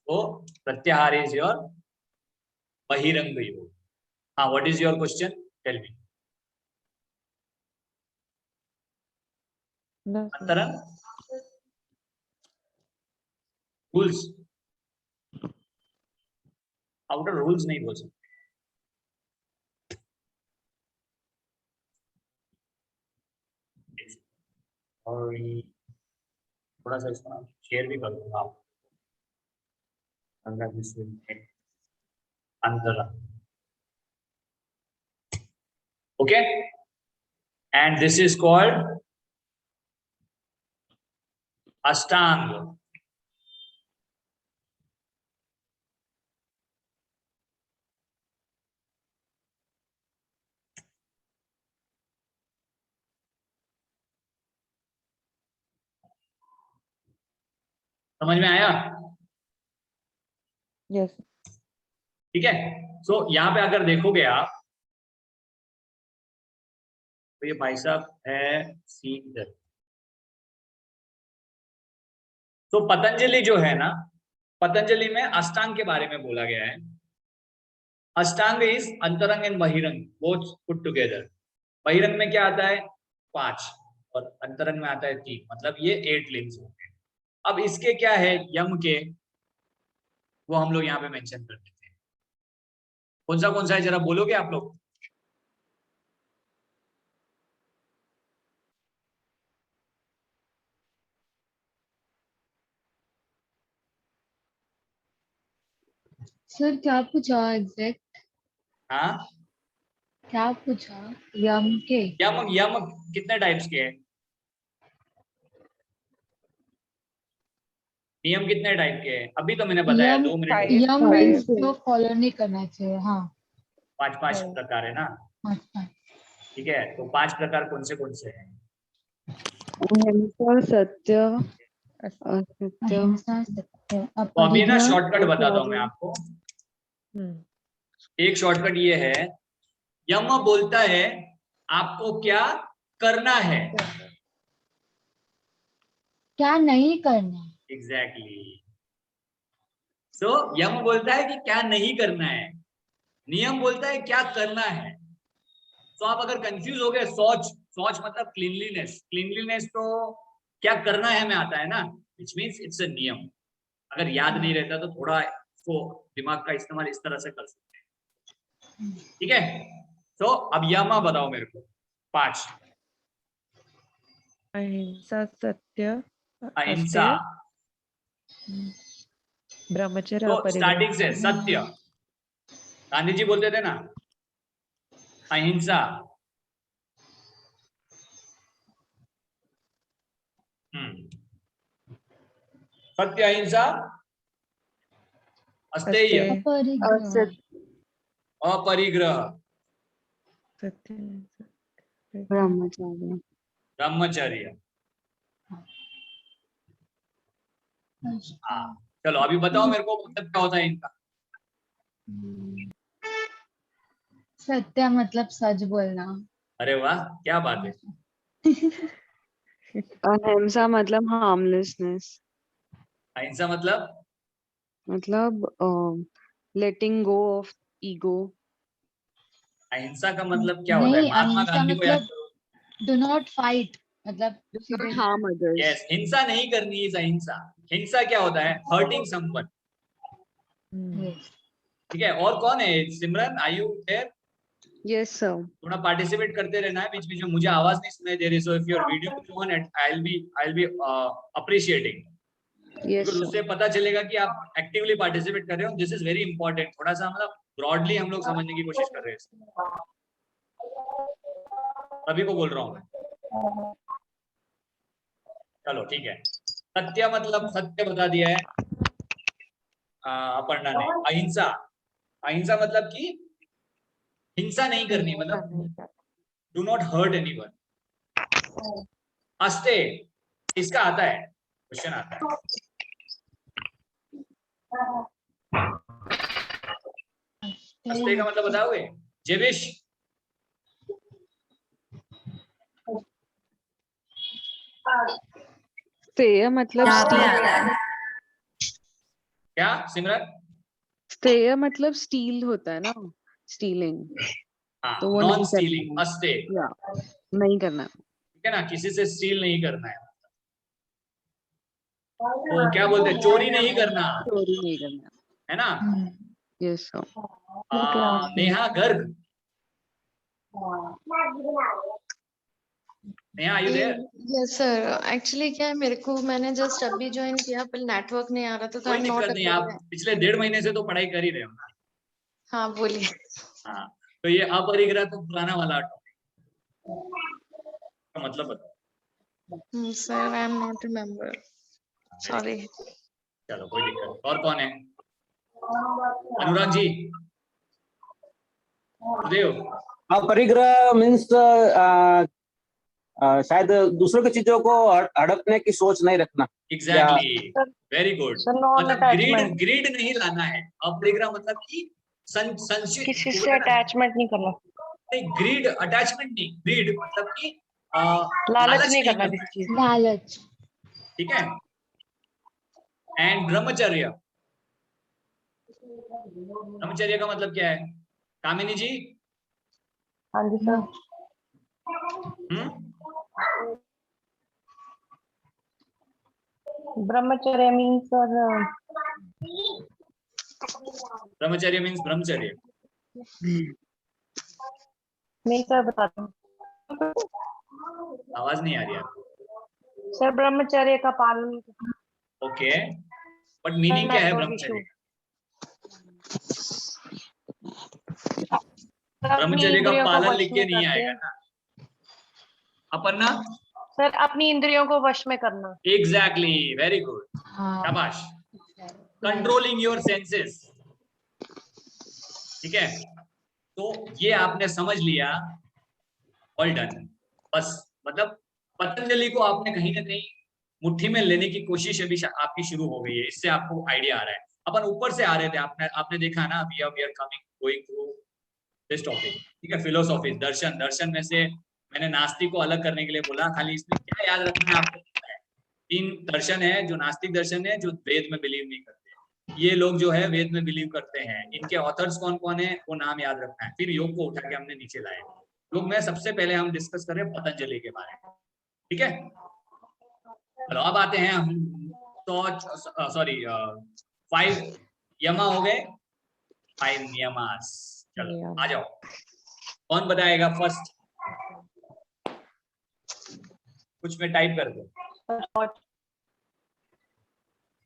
Speaker 1: तो प्रत्याहार इज योर बहिरंग योग। हाँ, what is your question, tell me.
Speaker 3: No, sir.
Speaker 1: Antaranga rules, outer rules नहीं बोल सकते। और थोड़ा सा इसका शेयर भी कर दूंगा आप, 15-20 मिनट। अंतरंग, okay, and this is called अष्टांग। समझ में आया?
Speaker 3: Yes.
Speaker 1: ठीक है। सो यहाँ पे अगर देखोगे आप, तो ये भाई साहब है सीधर। तो पतंजलि जो है ना, पतंजलि में अष्टांग के बारे में बोला गया है। अष्टांग इज अंतरंग एंड बहिरंग बोथ पुट टुगेदर। बहिरंग में क्या आता है? 5, और अंतरंग में आता है 3, मतलब ये 8 लिम्स होंगे। अब इसके क्या है यम के, वो हम लोग यहाँ पे मेंशन कर देते हैं। कौन सा है जरा बोलोगे आप लोग?
Speaker 2: सर क्या पूछा एग्जैक्ट?
Speaker 1: हाँ,
Speaker 2: क्या पूछा? यम के?
Speaker 1: यम, यम कितने टाइप्स के हैं? नियम कितने टाइप के हैं? अभी तो मैंने बताया
Speaker 2: यम
Speaker 1: 2 मिनट हो गए।
Speaker 2: यम
Speaker 3: Five.
Speaker 2: मीन्स जो फॉलो नहीं करना चाहिए। हाँ,
Speaker 1: 5
Speaker 3: Five.
Speaker 1: प्रकार है ना?
Speaker 2: अच्छा।
Speaker 1: ठीक है, तो 5 प्रकार कौन से हैं?
Speaker 4: अहिंसा, सत्य, असत्य,
Speaker 2: अहिंसा, सत्य,
Speaker 1: तो अभी ना
Speaker 2: अपरिग्रह।
Speaker 1: शॉर्टकट बताता हूँ मैं आपको। एक शॉर्टकट ये है, यम बोलता है आपको क्या करना है।
Speaker 2: क्या नहीं करना।
Speaker 1: एग्जैक्टली। सो यम बोलता है कि क्या नहीं करना है, नियम बोलता है क्या करना है। तो आप अगर कंफ्यूज हो गए, शौच, शौच मतलब क्लीनलीनेस, क्लीनलीनेस तो क्या करना है में आता है ना, विच मीन्स इट्स अ नियम। अगर याद नहीं रहता तो थोड़ा इसको दिमाग का इस्तेमाल इस तरह से कर सकते हैं। ठीक है, तो अब यमा बताओ मेरे को 5।
Speaker 3: अहिंसा, सत्य,
Speaker 1: अहिंसा,
Speaker 3: ब्रह्मचर्य,
Speaker 1: तो
Speaker 3: अपरिग्रह।
Speaker 1: स्टार्टिंग से सत्य, गांधी जी बोलते थे ना, अहिंसा, सत्य, अहिंसा, अस्तेय,
Speaker 3: अस्तेय,
Speaker 2: अपरिग्रह।
Speaker 4: असत्य,
Speaker 1: अपरिग्रह,
Speaker 3: सत्य,
Speaker 4: ब्रह्मचर्य,
Speaker 1: ब्रह्मचर्य।
Speaker 2: अच्छा।
Speaker 1: हाँ, चलो अभी बताओ मेरे को मतलब क्या होता है इनका।
Speaker 2: सत्य मतलब सच बोलना।
Speaker 1: अरे वाह, क्या बात है।
Speaker 4: अहिंसा मतलब हार्मलेसनेस,
Speaker 1: अहिंसा
Speaker 4: मतलब लेटिंग गो ऑफ ईगो।
Speaker 1: अहिंसा का मतलब क्या होता है?
Speaker 2: नहीं,
Speaker 1: महात्मा
Speaker 2: अहिंसा
Speaker 1: गांधी को याद
Speaker 2: मतलब
Speaker 1: करो।
Speaker 2: डू नॉट फाइट, मतलब सीधे।
Speaker 4: Not harm others.
Speaker 1: यस, हिंसा नहीं करनी इज अहिंसा। हिंसा क्या होता है? Hurting someone.
Speaker 2: Yes.
Speaker 1: ठीक है, और कौन है? Simran, are you there?
Speaker 4: Yes sir.
Speaker 1: थोड़ा पार्टिसिपेट करते रहना है बीच बीच में, मुझे आवाज नहीं सुनाई दे रही। So if your video is on, I will be appreciating,
Speaker 4: yes
Speaker 1: because
Speaker 4: sir.
Speaker 1: उससे पता चलेगा कि आप एक्टिवली पार्टिसिपेट कर रहे हो। This is very important. थोड़ा सा मतलब ब्रॉडली हम लोग समझने की कोशिश कर रहे हैं, सभी को बोल रहा हूँ मैं। चलो ठीक है, सत्य मतलब सत्य बता दिया है अपर्णा ने। अहिंसा, अहिंसा मतलब कि हिंसा नहीं करनी, मतलब डू नॉट हर्ट एनीवन। अस्ते, इसका आता है क्वेश्चन, आता है अस्ते का मतलब बताओगे? जेविश,
Speaker 4: स्थेय मतलब स्टील,
Speaker 1: क्या सिमरन?
Speaker 4: स्थेय मतलब स्टील होता है ना, स्टीलिंग,
Speaker 1: हाँ,
Speaker 4: तो वो
Speaker 1: नॉन
Speaker 4: नहीं
Speaker 1: स्टीलिंग,
Speaker 4: करना
Speaker 1: अस्ते,
Speaker 4: है, या नहीं करना है।
Speaker 1: ठीक है ना, किसी से स्टील नहीं करना है। वो क्या बोलते हैं, चोरी नहीं करना,
Speaker 4: चोरी नहीं करना
Speaker 1: है ना?
Speaker 2: हम्म,
Speaker 4: है। Yes sir.
Speaker 1: Neha Garg, Neha are you there?
Speaker 5: Yes sir, actually क्या है, मेरे को मैंने जस्ट अभी ज्वाइन किया, पर नेटवर्क नहीं आ रहा था, तो आई
Speaker 1: कोई
Speaker 5: एम नॉट
Speaker 1: दिक्कत नहीं, आप पिछले 1.5 महीने से तो पढ़ाई कर ही रहे हो ना।
Speaker 5: हाँ बोलिए।
Speaker 1: हाँ, तो ये अपरिग्रह तो पुराना वाला टॉपिक का मतलब बताओ।
Speaker 5: Sir I am not remember, sorry.
Speaker 1: चलो कोई दिक्कत नहीं। और कौन है? अनुराग जी, गुरुदेव।
Speaker 6: परिग्रह मीन्स शायद दूसरों की चीजों को हड़पने की सोच नहीं रखना।
Speaker 1: Exactly, very good.
Speaker 7: Sir non
Speaker 1: मतलब
Speaker 7: अटैचमेंट,
Speaker 1: ग्रीड नहीं लाना है। अपरिग्रह मतलब कि संशय,
Speaker 7: किसी से अटैचमेंट नहीं करना,
Speaker 1: नहीं, ग्रीड, अटैचमेंट नहीं, ग्रीड मतलब कि
Speaker 7: लालच नहीं करना किसी चीज का।
Speaker 2: लालच।
Speaker 1: ठीक है। एंड ब्रह्मचर्य, ब्रह्मचर्य का मतलब क्या है? कामिनी जी?
Speaker 7: हाँ जी सर। ब्रह्मचर्य मीन्स सर,
Speaker 1: ब्रह्मचर्य मीन्स ब्रह्मचर्य।
Speaker 7: नहीं सर बताता हूँ
Speaker 1: आवाज नहीं आ रही आपको?
Speaker 7: सर, ब्रह्मचर्य का पालन।
Speaker 1: ओके, बट मीनिंग क्या है
Speaker 7: नेटवर्क
Speaker 1: ब्रह्मचर्य?
Speaker 7: अपनी
Speaker 1: ब्रह्मचर्य का
Speaker 7: इंद्रियों को
Speaker 1: पालन
Speaker 7: वश
Speaker 1: लिख के
Speaker 7: में
Speaker 1: नहीं
Speaker 7: करके,
Speaker 1: आएगा ना अपन ना।
Speaker 7: सर अपनी इंद्रियों को वश में करना।
Speaker 1: एग्जैक्टली, वेरी गुड,
Speaker 2: हाँ,
Speaker 1: शाबाश। कंट्रोलिंग योर सेंसेस, ठीक है। तो ये आपने समझ लिया, ऑल डन। बस मतलब पतंजलि को आपने कहीं ना कहीं मुट्ठी में लेने की कोशिश अभी आपकी शुरू हो गई है, इससे आपको आइडिया आ रहा है। अपन ऊपर से आ रहे थे, आपने देखा ना, we are coming going through this topic, ठीक है। फिलोसॉफी, दर्शन, दर्शन में से मैंने नास्तिक को अलग करने के लिए बोला, खाली इसमें क्या याद रखना है आपको पता है? 3 दर्शन है, जो नास्तिक दर्शन है, जो वेद में बिलीव नहीं करते। ये लोग जो है वेद में बिलीव करते हैं, इनके ऑथर्स कौन कौन है वो नाम याद रखना है। फिर योग को उठा के हमने नीचे लाए। योग में सबसे पहले हम डिस्कस कर रहे हैं पतंजलि के बारे में, ठीक है। चलो अब आते हैं हम, तो सॉरी 5 यमा हो गए, 5 नियमास। चलो आ जाओ, कौन बताएगा फर्स्ट? कुछ में टाइप कर दो,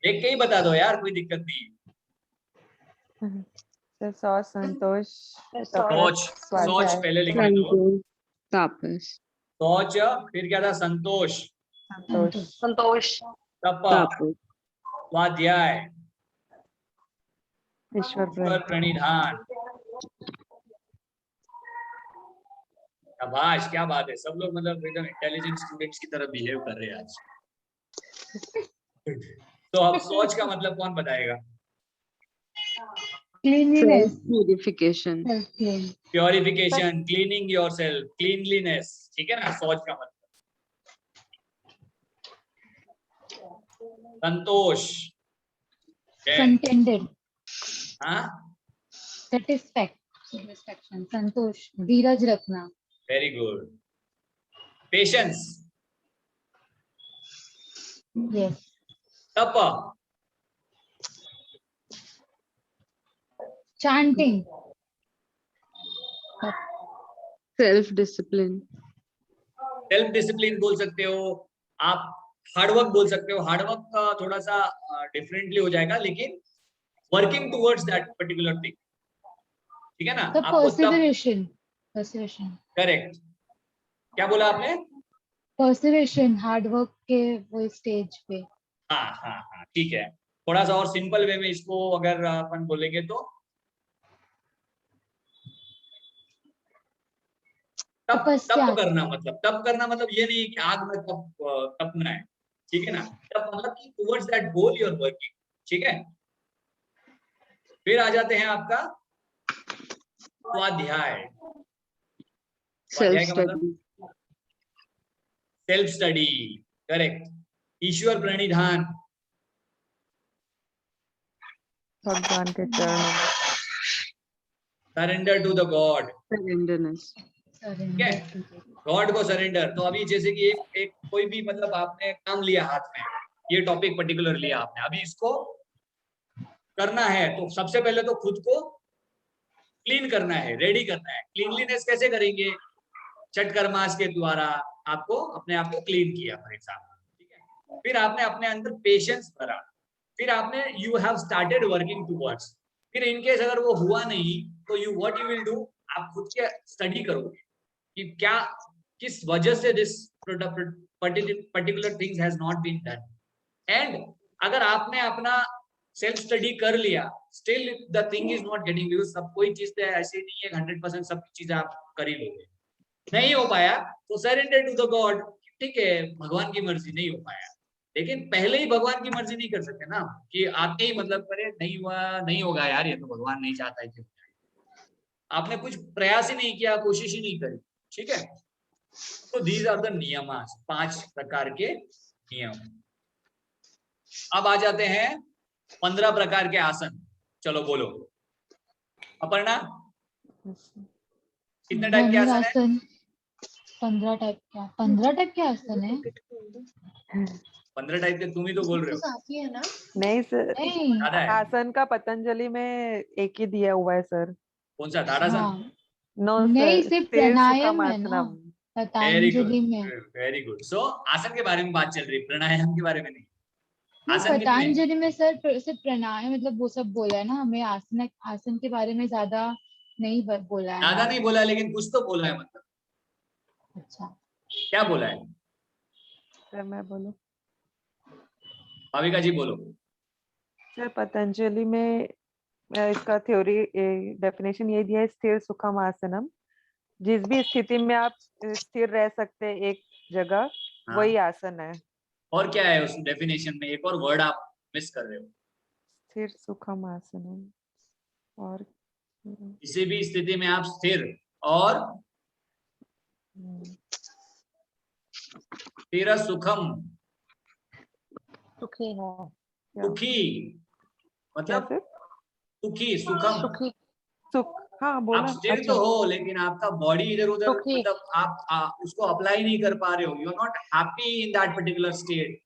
Speaker 1: एक के ही बता दो यार, कोई दिक्कत नहीं।
Speaker 3: सर सौ संतोष,
Speaker 1: सोच, सोच पहले लिखने दो।
Speaker 4: संतोष, तापस,
Speaker 1: सोच, फिर क्या था? संतोष,
Speaker 3: संतोष,
Speaker 7: संतोष,
Speaker 1: तप,
Speaker 4: तापस,
Speaker 1: स्वाध्याय,
Speaker 3: ईश्वर
Speaker 1: ईश्वर प्रणिधान। शाबाश, क्या बात है, सब लोग मतलब एकदम इंटेलिजेंट स्टूडेंट्स की तरह बिहेव कर रहे हैं आज। तो अब सोच का मतलब कौन बताएगा?
Speaker 2: Cleanliness,
Speaker 4: purification,
Speaker 2: self clean.
Speaker 1: Purification, cleaning yourself, cleanliness, ठीक है ना, सोच का मतलब। संतोष,
Speaker 2: कंटेंटेड,
Speaker 1: हाँ,
Speaker 2: सेटिस्फैक्शन, संतोष, धीरज रखना।
Speaker 1: Very good. पेशेंस,
Speaker 2: यस,
Speaker 1: तप,
Speaker 2: chanting,
Speaker 4: self discipline,
Speaker 1: self discipline बोल सकते हो आप, हार्डवर्क बोल सकते हो। हार्डवर्क का थोड़ा सा डिफरेंटली हो जाएगा, लेकिन working towards that particular thing, ठीक है ना।
Speaker 2: तो
Speaker 1: आपको तब,
Speaker 2: पर्सिवरेशन, पर्सिवरेशन,
Speaker 1: करेक्ट। क्या बोला आपने?
Speaker 2: पर्सिवरेशन, हार्ड वर्क के वो स्टेज पे।
Speaker 1: हाँ हाँ हाँ, ठीक है। थोड़ा सा और सिंपल वे में इसको अगर अपन बोलेंगे तो तप,
Speaker 2: तपस्या,
Speaker 1: तप करना मतलब, तप करना मतलब ये नहीं कि आग में तपना है, ठीक है ना। तप मतलब कि towards that goal you are working, ठीक है। फिर आ जाते हैं आपका स्वाध्याय,
Speaker 4: सेल्फ
Speaker 1: का मतलब
Speaker 4: स्टडी,
Speaker 1: सेल्फ स्टडी, करेक्ट। ईश्वर प्रणिधान,
Speaker 3: भगवान के चरणों में।
Speaker 1: Surrender to the god,
Speaker 4: surrenderness,
Speaker 2: surrender.
Speaker 1: God को सरेंडर। तो अभी जैसे कि एक कोई भी मतलब आपने काम लिया हाथ में, ये टॉपिक पर्टिकुलर लिया आपने, अभी इसको करना है, तो सबसे पहले तो खुद को क्लीन करना है, रेडी करना है। क्लीनलीनेस कैसे करेंगे? षटकर्मास के द्वारा आपको अपने आप को क्लीन किया फॉर एग्जाम्पल, ठीक है। फिर आपने अपने अंदर पेशेंस भरा, फिर आपने you have started working towards. फिर इनकेस अगर वो हुआ नहीं तो you what you will do, आप खुद के स्टडी करोगे कि क्या, किस वजह से this particular things has not been done. And अगर आपने अपना सेल्फ स्टडी कर लिया, still the thing is not getting use, सब कोई चीज तो ऐसी नहीं है 100% सब चीजें आप कर ही लोगे, नहीं हो पाया तो सरेंडर टू द गॉड, ठीक है भगवान की मर्जी, नहीं हो पाया। लेकिन पहले ही भगवान की मर्जी नहीं कर सकते ना, कि आते ही मतलब करे नहीं हुआ, नहीं होगा यार, ये तो भगवान नहीं चाहता है कि आपने कुछ प्रयास ही नहीं किया, कोशिश ही नहीं करी, ठीक है। तो दीज आर द नियमास, 5 प्रकार के नियम। अब आ जाते हैं 15 प्रकार के आसन। चलो बोलो अपर्णा, कितने टाइप के आसन है?
Speaker 2: धनुरासन 15 टाइप के आसन है?
Speaker 1: 15 टाइप के, तुम ही तो बोल रहे हो।
Speaker 5: काफी है ना?
Speaker 3: नहीं सर,
Speaker 2: नहीं,
Speaker 1: ज्यादा है।
Speaker 3: आसन का पतंजलि में एक ही दिया हुआ है सर।
Speaker 1: कौन सा? ताड़ासन?
Speaker 2: हाँ,
Speaker 3: नो
Speaker 2: नहीं
Speaker 3: सर,
Speaker 2: सिर्फ
Speaker 3: स्थिर
Speaker 2: प्राणायाम है ना
Speaker 3: सुखमासनम।
Speaker 1: वेरी गुड,
Speaker 2: पतंजलि में।
Speaker 1: Very good. सो आसन के बारे में बात चल रही, प्राणायाम के बारे में नहीं।
Speaker 2: नहीं,
Speaker 1: आसन कितने?
Speaker 2: पतंजलि में सर सिर्फ प्राणायाम मतलब वो सब बोला है ना, हमें आसन आसन के बारे में ज्यादा नहीं बोला है
Speaker 1: ज्यादा
Speaker 2: ना।
Speaker 1: नहीं बोला, लेकिन कुछ तो बोला है, मतलब
Speaker 2: अच्छा,
Speaker 1: क्या बोला है?
Speaker 3: सर मैं बोलूं?
Speaker 1: भाविका जी बोलो।
Speaker 3: सर पतंजलि में इसका थ्योरी डेफिनेशन ये दिया है, स्थिर सुखम आसनम। जिस भी स्थिति में आप स्थिर रह सकते हैं एक जगह,
Speaker 1: हाँ।
Speaker 3: वही आसन है।
Speaker 1: और क्या है उस डेफिनेशन में? एक और वर्ड आप मिस कर रहे हो।
Speaker 3: स्थिर सुखम आसनम और
Speaker 1: किसी भी स्थिति में आप स्थिर और स्थिर सुखम,
Speaker 7: सुखी है।
Speaker 1: सुखी,
Speaker 3: क्या
Speaker 1: मतलब
Speaker 3: सर?
Speaker 1: सुखी, सुखम।
Speaker 7: सुखी,
Speaker 3: सुख, हाँ
Speaker 1: आप
Speaker 3: बोला।
Speaker 1: स्थिर
Speaker 3: अच्छा,
Speaker 1: तो हो, लेकिन आपका बॉडी इधर उधर,
Speaker 7: सुखी।
Speaker 1: मतलब आप उसको अप्लाई नहीं कर पा रहे हो। You are not happy in that particular state,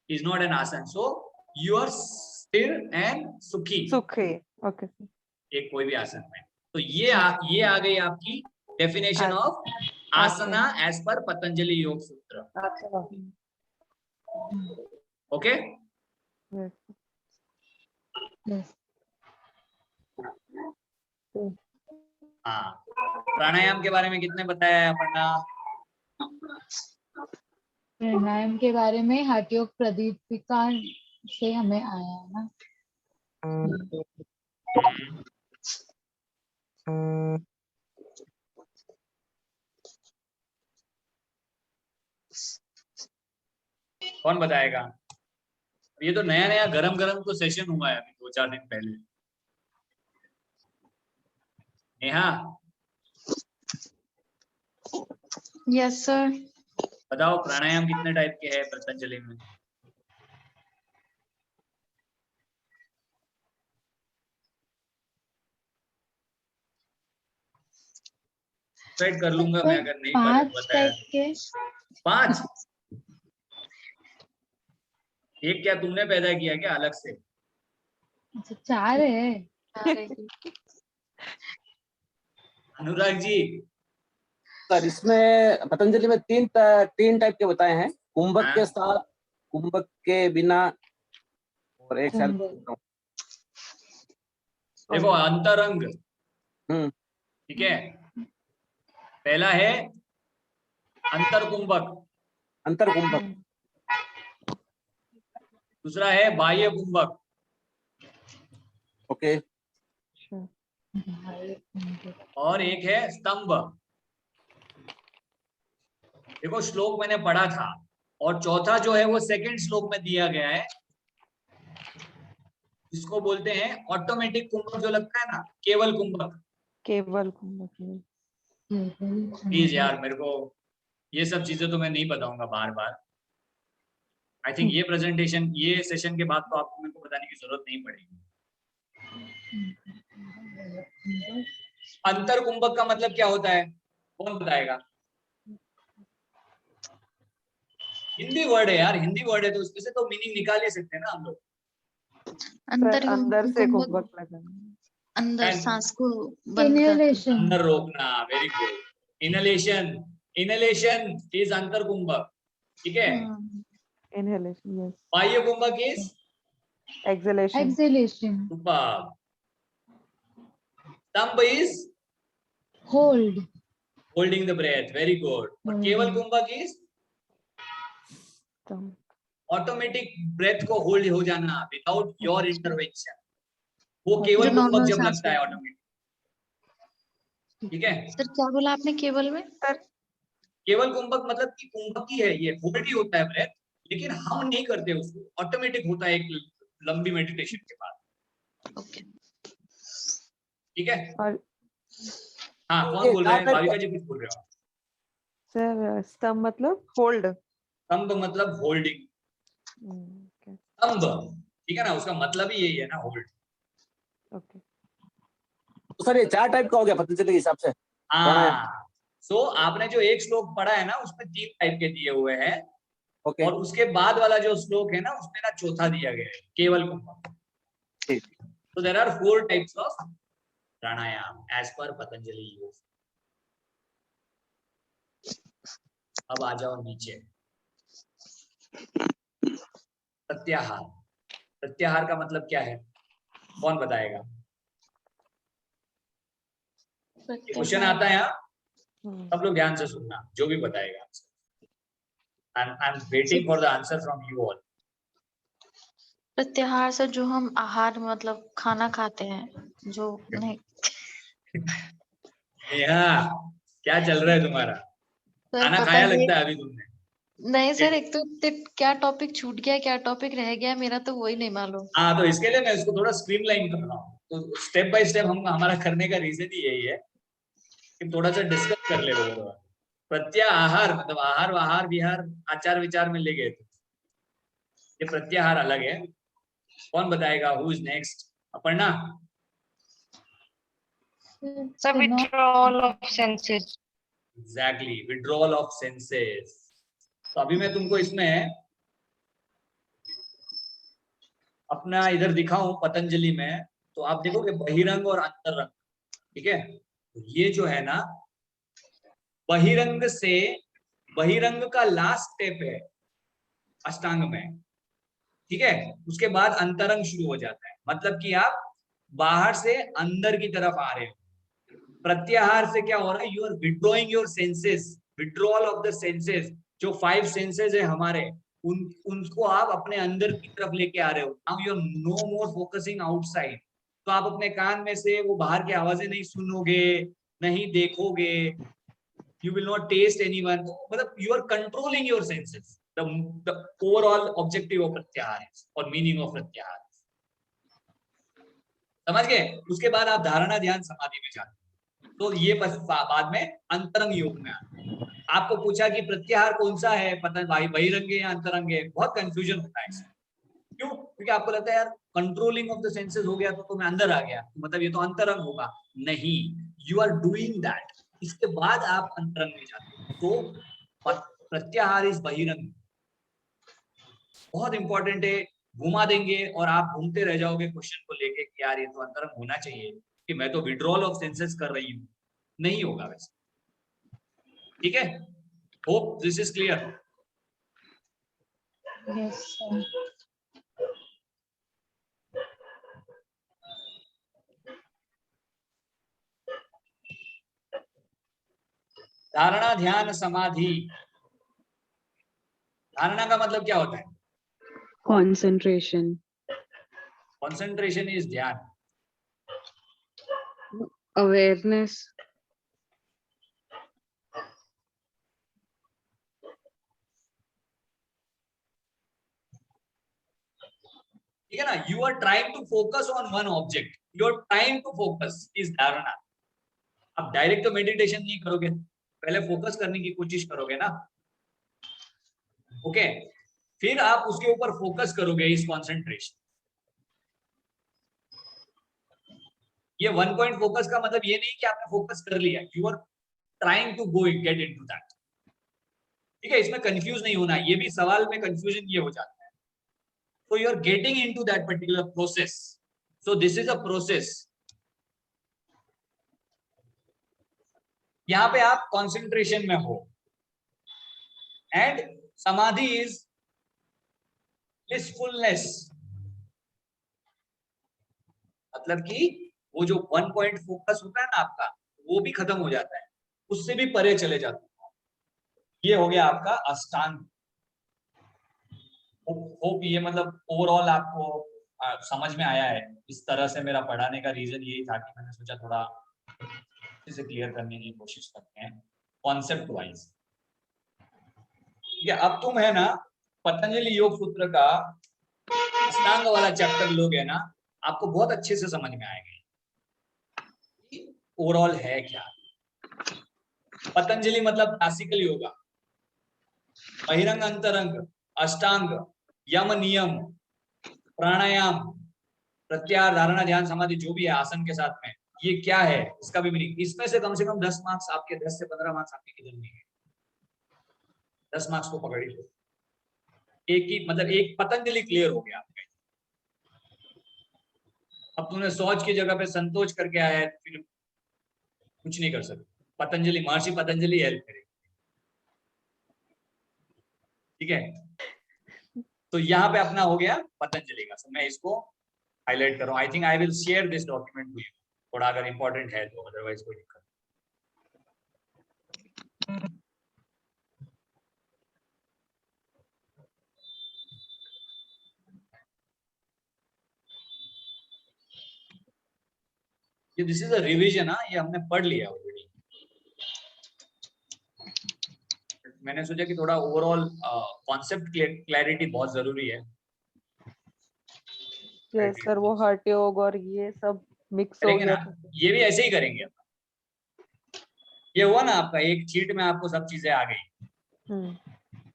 Speaker 1: is not an asana. So you are sthira and sukhi,
Speaker 3: सुख है। Okay sir.
Speaker 1: एक कोई भी आसन में। तो ये आ गई आपकी definition of Asna as per Patanjali योग सूत्र।
Speaker 7: अच्छा,
Speaker 1: ओके,
Speaker 3: Yes.
Speaker 2: yes.
Speaker 1: हाँ। प्राणायाम के बारे में कितने बताया है अपर्णा?
Speaker 2: प्राणायाम के बारे में हठ योग प्रदीपिका से हमें आया है ना।
Speaker 1: कौन बताएगा? ये तो नया नया गरम गरम तो सेशन हुआ है अभी 2-4 दिन पहले। Neha
Speaker 5: yes sir.
Speaker 1: बताओ, प्राणायाम कितने टाइप के हैं पतंजलि में? ट्राई कर लूंगा मैं, अगर नहीं कर
Speaker 2: 5
Speaker 1: बताया
Speaker 2: टाइप के।
Speaker 1: 5? एक क्या तुमने पैदा किया क्या अलग से?
Speaker 2: अच्छा, 4 है।
Speaker 1: अनुराग जी,
Speaker 6: सर इसमें पतंजलि में 3 टाइप के बताए हैं, कुंभक
Speaker 1: हाँ।
Speaker 6: के साथ, कुंभक के बिना, और एक शायद
Speaker 1: देखो अंतरंग,
Speaker 6: हम्म।
Speaker 1: ठीक है। पहला है अंतर कुंभक,
Speaker 6: अंतर कुंभक,
Speaker 1: दूसरा है बाह्य कुंभक,
Speaker 6: ओके,
Speaker 1: और एक है स्तंभ। देखो श्लोक मैंने पढ़ा था, और चौथा जो है वो सेकंड श्लोक में दिया गया है, जिसको बोलते हैं ऑटोमेटिक कुंभक, जो लगता है ना केवल कुंभक।
Speaker 3: केवल कुंभक में।
Speaker 1: प्लीज यार, मेरे को ये सब चीजें तो मैं नहीं बताऊंगा बार बार। आई थिंक ये प्रेजेंटेशन, ये सेशन के बाद तो आपको मेरे को बताने की जरूरत नहीं पड़ेगी। अंतर कुंभक का मतलब क्या होता है, कौन बताएगा? हिंदी वर्ड है यार, हिंदी वर्ड है तो उसमें से तो मीनिंग निकाल ही सकते हैं ना हम लोग।
Speaker 5: अंदर
Speaker 3: अंदर से
Speaker 5: कुंभक,
Speaker 3: कुंभक लगाना।
Speaker 5: अंदर
Speaker 1: And-
Speaker 5: सांस को बंद कर।
Speaker 2: इनहेलेशन।
Speaker 1: अंदर रोकना, very good. Inhalation, inhalation is antar kumbhak, ठीक है।
Speaker 3: Inhalation, yes.
Speaker 1: Bahya kumbhak is
Speaker 3: Exhalation.
Speaker 2: Exhalation.
Speaker 1: Superb. Stambh is
Speaker 2: hold.
Speaker 1: Holding the breath, very good. और kewal kumbhak is
Speaker 3: Thumb.
Speaker 1: Automatic breath को होल्ड हो जाना विदाउट योर इंटरवेंशन, वो केवल
Speaker 5: जो
Speaker 1: कुंभक
Speaker 5: normal
Speaker 1: जब
Speaker 5: सांस
Speaker 1: लगता है
Speaker 5: लेते हैं।
Speaker 1: ऑटोमेटिक, ठीक है।
Speaker 5: सर क्या बोला आपने केवल में?
Speaker 1: केवल कुंभक मतलब कि कुंभक ही है, ये होल्ड ही होता है ब्रेथ, लेकिन हम नहीं करते उसको, ऑटोमेटिक होता है एक लंबी मेडिटेशन के बाद,
Speaker 5: ओके।
Speaker 1: ठीक है।
Speaker 3: और
Speaker 1: हाँ, कौन बोल रहे हैं? भाविका जी कुछ बोल रहे हो?
Speaker 3: सर स्तंभ मतलब होल्ड।
Speaker 1: स्तंभ मतलब होल्डिंग,
Speaker 3: Okay.
Speaker 1: स्तंभ, ठीक है ना, उसका मतलब ही यही है ना, होल्ड।
Speaker 3: Okay.
Speaker 6: तो सर ये 4 टाइप का हो गया पतंजलि के हिसाब से।
Speaker 1: हाँ, सो आपने जो एक श्लोक पढ़ा है ना, उसमें 3 टाइप के दिए हुए हैं,
Speaker 6: ओके,
Speaker 1: और उसके बाद वाला जो श्लोक है ना, उसमें ना चौथा दिया गया है, केवल कुंभक।
Speaker 6: ठीक।
Speaker 1: So there are 4 types of pranayam as per Patanjali योग। अब आ जाओ नीचे, प्रत्याहार। प्रत्याहार का मतलब क्या है, कौन बताएगा? क्वेश्चन आता है यहाँ, सब लोग ध्यान से सुनना, जो भी बताएगा। I'm waiting for the answer from you all.
Speaker 5: प्रत्याहार से जो हम आहार मतलब खाना खाते हैं, जो नहीं।
Speaker 1: नेहा, क्या चल रहा है तुम्हारा?
Speaker 5: सर
Speaker 1: खाना
Speaker 5: पता
Speaker 1: खाया
Speaker 5: नहीं,
Speaker 1: लगता है अभी तुमने।
Speaker 5: नहीं सर, एक तो क्या टॉपिक छूट गया, क्या टॉपिक रह गया, मेरा तो वही नहीं मालूम।
Speaker 1: हाँ, तो इसके लिए मैं इसको थोड़ा स्ट्रीमलाइन कर रहा हूँ, तो स्टेप बाय स्टेप हम हमारा करने का रीजन ही यही है कि थोड़ा सा डिस्कस कर ले रहे हो। प्रत्याहार मतलब आहार वाहार विहार आचार विचार में ले गए थे, ये प्रत्याहार अलग है। कौन बताएगा? Who is next? Aparna.
Speaker 7: Sir withdrawal of senses.
Speaker 1: Exactly, withdrawal of senses. तो अभी मैं तुमको इसमें अपना इधर दिखाऊं पतंजलि में, तो आप देखोगे बहिरंग और अंतरंग, ठीक है। तो ये जो है ना, बहिरंग से, बहिरंग का लास्ट स्टेप है अष्टांग में, ठीक है। उसके बाद अंतरंग शुरू हो जाता है, मतलब कि आप बाहर से अंदर की तरफ आ रहे हो। प्रत्याहार से क्या हो रहा है? You are withdrawing your senses, withdrawal of the senses. जो 5 सेंसेस है हमारे, उनको आप अपने अंदर की तरफ लेके आ रहे हो। Now you are no more focusing outside. तो आप अपने कान में से वो बाहर की आवाजें नहीं सुनोगे, नहीं देखोगे, you will not taste anyone, मतलब you are controlling your senses. The overall objective of pratyahar is, or meaning of pratyahar, समझ गए। उसके बाद आप धारणा ध्यान समाधि में जाते हैं, तो ये बस बाद में अंतरंग योग में आते हैं। आपको पूछा कि प्रत्याहार कौन सा है, पता भाई बहिरंग या अंतरंग है, बहुत कंफ्यूजन होता है इसमें। क्यों? क्योंकि आपको लगता है यार कंट्रोलिंग ऑफ द सेंसेस हो गया तो मैं अंदर आ गया, मतलब ये तो अंतरंग होगा। नहीं, यू आर डूइंग दैट, इसके बाद आप अंतरंग में जाते हो। तो प्रत्याहार इज बहिरंग, बहुत इंपॉर्टेंट है। घुमा देंगे और आप घूमते रह जाओगे क्वेश्चन को लेके कि यार ये तो अंतरंग होना चाहिए, कि मैं तो विड्रॉल ऑफ सेंसेस कर रही हूँ। नहीं होगा वैसे, ठीक है। Hope this is clear.
Speaker 2: Yes sir.
Speaker 1: धारणा ध्यान समाधि। धारणा का मतलब क्या होता है?
Speaker 4: concentration,
Speaker 1: concentration is dhyana.
Speaker 4: awareness,
Speaker 1: ठीक है ना, you are trying to focus on one object, your time to focus is dharana. अब डायरेक्ट तो मेडिटेशन नहीं करोगे, पहले फोकस करने की कोशिश करोगे ना, ओके, फिर आप उसके ऊपर फोकस करोगे, इस कंसंट्रेशन। ये 1 पॉइंट फोकस का मतलब ये नहीं कि आपने फोकस कर लिया, you are trying to go get into that, ठीक है। इसमें कंफ्यूज नहीं होना, ये भी सवाल में कंफ्यूजन ये हो जाता है। So you are getting into that particular process. So this is a process. यहाँ पे आप concentration में हो, and samadhi is blissfulness. मतलब कि वो जो 1 पॉइंट फोकस होता है ना आपका, वो भी खत्म हो जाता है, उससे भी परे चले जाते हैं। ये हो गया आपका अष्टांग। होप ये मतलब ओवरऑल आपको समझ में आया है। इस तरह से मेरा पढ़ाने का रीजन यही था कि मैंने सोचा थोड़ा इसे क्लियर करने की कोशिश करते हैं कॉन्सेप्ट वाइज। ठीक है, अब तुम है ना पतंजलि योग सूत्र का अष्टांग वाला चैप्टर लोगे ना, आपको बहुत अच्छे से समझ में आएगा ओवरऑल है क्या। पतंजलि मतलब क्लासिकल योगा, बहिरंग अंतरंग, अष्टांग, यम नियम, प्राणायाम, प्रत्याहार, धारणा, ध्यान, समाधि, जो भी है आसन के साथ में, ये क्या है इसका भी मीनिंग। इसमें से कम 10 मार्क्स आपके, 10 से 15 मार्क्स आपके किधर नहीं है, 10 मार्क्स को पकड़ ही लो। एक ही मतलब एक पतंजलि क्लियर हो गया आपका। अब तुमने सोच की जगह पे संतोष करके आया है, फिर कुछ नहीं कर सकते। पतंजलि, महर्षि पतंजलि हेल्प करेगी, ठीक है। तो यहाँ पे अपना हो गया पतंजलि का। मैं इसको हाईलाइट कर रहा हूँ। I think I will share this document to you, थोड़ा अगर इंपॉर्टेंट है तो, अदरवाइज कोई दिक्कत। ये दिस इज अ रिवीजन, ये हमने पढ़ लिया ऑलरेडी। मैंने सोचा कि थोड़ा ओवरऑल कॉन्सेप्ट क्लैरिटी बहुत जरूरी है।
Speaker 3: यस सर, वो हठ योग और ये सब मिक्स हो
Speaker 1: करेंगे
Speaker 3: गया
Speaker 1: ना,
Speaker 3: था।
Speaker 1: ये भी ऐसे ही करेंगे। ये हुआ ना आपका, एक शीट में आपको सब चीजें आ गई,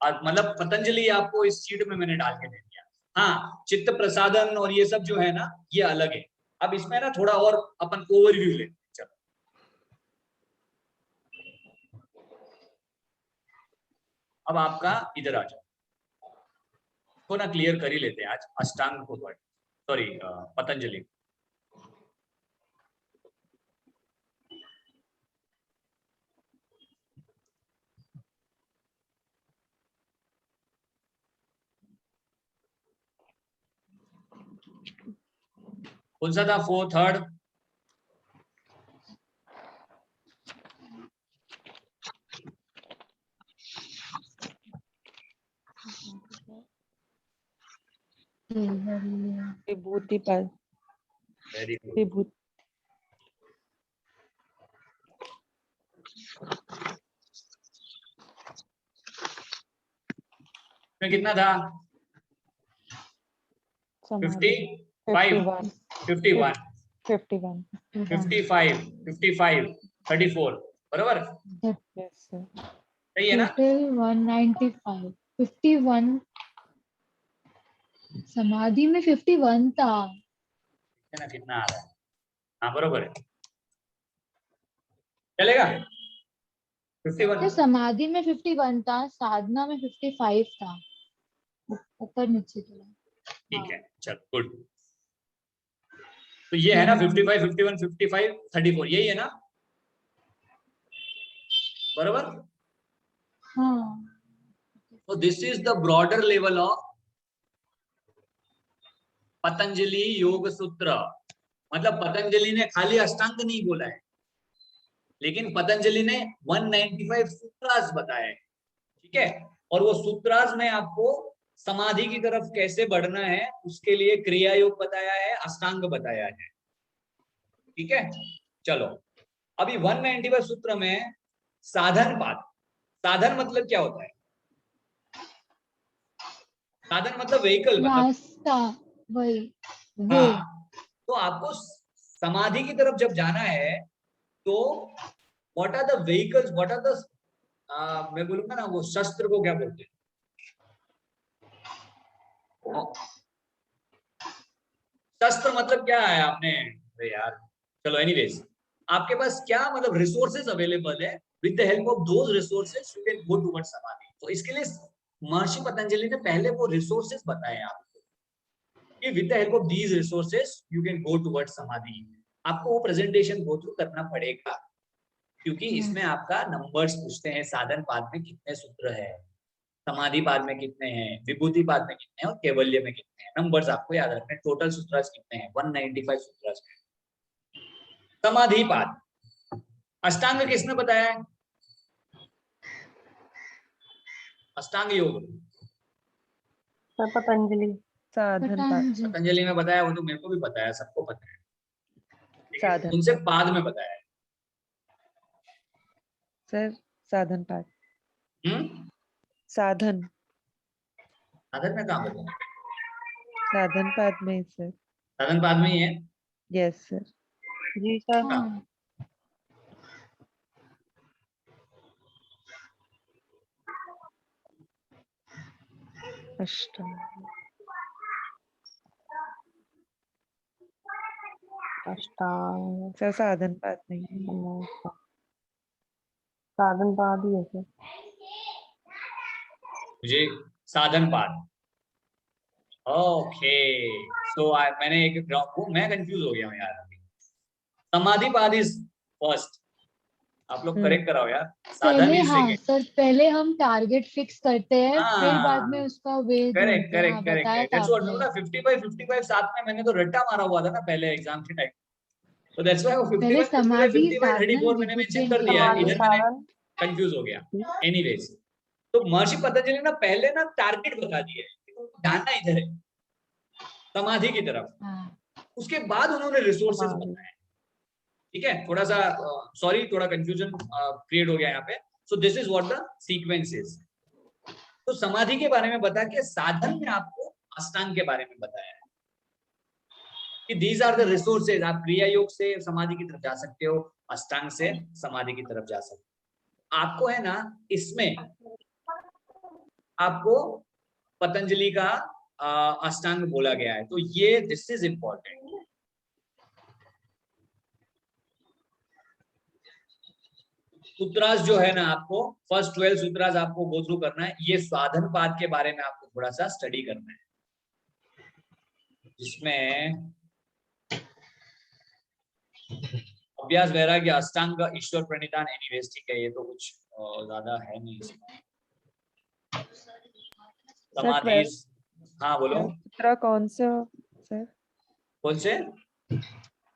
Speaker 1: और मतलब पतंजलि आपको इस शीट में मैंने डाल के दे दिया। हाँ, चित्त प्रसादन और ये सब जो है ना, ये अलग है। अब इसमें ना थोड़ा और अपन ओवरव्यू लेते हैं। चलो, अब आपका इधर आ जाओ, तो ना क्लियर कर ही लेते हैं आज अष्टांग को, सॉरी पतंजलि। कौन सा था, 4, 3rd?
Speaker 3: विभूति पर
Speaker 1: वेरी गुड।
Speaker 3: विभूति।
Speaker 1: में कितना था? 50, 5, 51, 55, 55, 34, बराबर
Speaker 3: यस सर।
Speaker 1: सही है ना?
Speaker 2: टोटल 195, 51 समाधि में 51 था।
Speaker 1: है ना, कितना आ रहा है? हाँ बरोबर है, चलेगा। 51
Speaker 2: तो समाधि में 51 था, साधना में 55 था, ऊपर नीचे थोड़ा।
Speaker 1: ठीक है, चल गुड। तो ये है ना 55, 51, 55, 34, यही है ना, बराबर।
Speaker 2: हाँ,
Speaker 1: So this is the broader level of Patanjali योग सूत्र। मतलब पतंजलि ने खाली अष्टांग नहीं बोला है, लेकिन पतंजलि ने 195 सूत्रास बताए, ठीक है। और वो सूत्रास में आपको समाधि की तरफ कैसे बढ़ना है उसके लिए क्रिया योग बताया है, अष्टांग बताया है, ठीक है। चलो, अभी 195 सूत्र में साधन पाद। साधन मतलब क्या होता है? साधन मतलब व्हीकल, मतलब
Speaker 2: रास्ता, वही वे।
Speaker 1: हाँ, तो आपको समाधि की तरफ जब जाना है तो what are the vehicles, what are the मैं बोलूंगा ना वो शस्त्र को क्या बोलते हैं? शस्त्र मतलब क्या है आपने, अरे यार चलो एनीवेज, आपके पास क्या मतलब रिसोर्सेज अवेलेबल है, with the help of those resources you can go towards समाधि। तो इसके लिए महर्षि पतंजलि ने पहले वो रिसोर्सेज बताए आपको कि with the help of these resources you can go towards समाधि। आपको वो प्रेजेंटेशन गो थ्रू करना पड़ेगा क्योंकि इसमें आपका नंबर्स पूछते हैं, साधन पाद में कितने सूत्र है, समाधि पाद में कितने हैं, विभूति पाद में कितने हैं और कैवल्य में कितने हैं। नंबर्स आपको याद रखने, टोटल सूत्रास कितने हैं, 195 सूत्रास। समाधि पाद, अष्टांग किसने बताया है? अष्टांग योग
Speaker 3: सर पतंजलि। साधन पाद।
Speaker 2: पतंजलि।
Speaker 1: पतंजलि में बताया, वो तो मेरे को भी पता है, सबको पता है, लेकिन
Speaker 3: साधन
Speaker 1: उनसे पाद में बताया है।
Speaker 3: सर साधन पाद। साधन
Speaker 1: साधन में कहाँ बताया?
Speaker 3: साधन पाद में सर।
Speaker 1: साधन पाद में ही है।
Speaker 3: Yes sir. जी सर।
Speaker 2: हाँ,
Speaker 3: अष्टांग अष्टांग सर साधन पाद नहीं, साधन पाद ही है सर।
Speaker 1: मुझे साधन पाद, ओके सो मैंने एक वो मैं कंफ्यूज हो गया हूँ यार अभी। समाधि पाद इज फर्स्ट, आप लोग करेक्ट कराओ यार। साधन
Speaker 2: पहले
Speaker 1: इज
Speaker 2: हाँ
Speaker 1: सेकंड।
Speaker 2: सर, पहले हम टारगेट फिक्स करते हैं, फिर बाद में
Speaker 1: हाँ
Speaker 2: उसका वे
Speaker 1: करेक्ट
Speaker 2: ढूंढते हैं। हाँ,
Speaker 1: करेक्ट करेक्ट
Speaker 2: बताया
Speaker 1: करेक्ट,
Speaker 2: था
Speaker 1: दैट्स व्हाट
Speaker 2: आपने।
Speaker 1: ना 55 साथ में मैंने तो रट्टा मारा हुआ था ना पहले एग्जाम के टाइम, तो दैट्स व्हाई वो
Speaker 2: पहले
Speaker 1: 55
Speaker 2: समाधि,
Speaker 1: 55
Speaker 2: साधन,
Speaker 1: 34 मैंने
Speaker 2: विभूति
Speaker 1: मेंशन
Speaker 2: एंड
Speaker 1: कर दिया है, इधर
Speaker 2: कैवल्य।
Speaker 1: मैंने कंफ्यूज हो गया। एनीवेज, तो महर्षि पतंजलि ना पहले ना टारगेट बता दिया है, ध्यान ना इधर है समाधि की तरफ,
Speaker 2: हाँ,
Speaker 1: उसके बाद उन्होंने रिसोर्सेज बताए। ठीक है, थोड़ा सा सॉरी, थोड़ा कंफ्यूजन क्रिएट हो गया यहाँ पे। सो this is what the sequence is. तो समाधि के बारे में बता के साधन में आपको अष्टांग के बारे में बताया है कि दीज आर द रिसोर्सेज। आप क्रिया योग से समाधि की तरफ जा सकते हो, अष्टांग से समाधि की तरफ जा सकते हो। आपको है ना इसमें आपको पतंजलि का अष्टांग बोला गया है, तो ये दिस इज इंपॉर्टेंट। सूत्रास जो है ना, आपको फर्स्ट 12 सूत्रास आपको गो थ्रू करना है। ये साधन पाद के बारे में आपको थोड़ा सा स्टडी करना है, जिसमें अभ्यास वैराग्य अष्टांग ईश्वर प्रणिधान एनीवेज। ठीक है, ये तो कुछ ज्यादा है नहीं इसमें। समाधि, हाँ बोलो।
Speaker 3: सूत्र कौन सा सर?
Speaker 1: कौन से?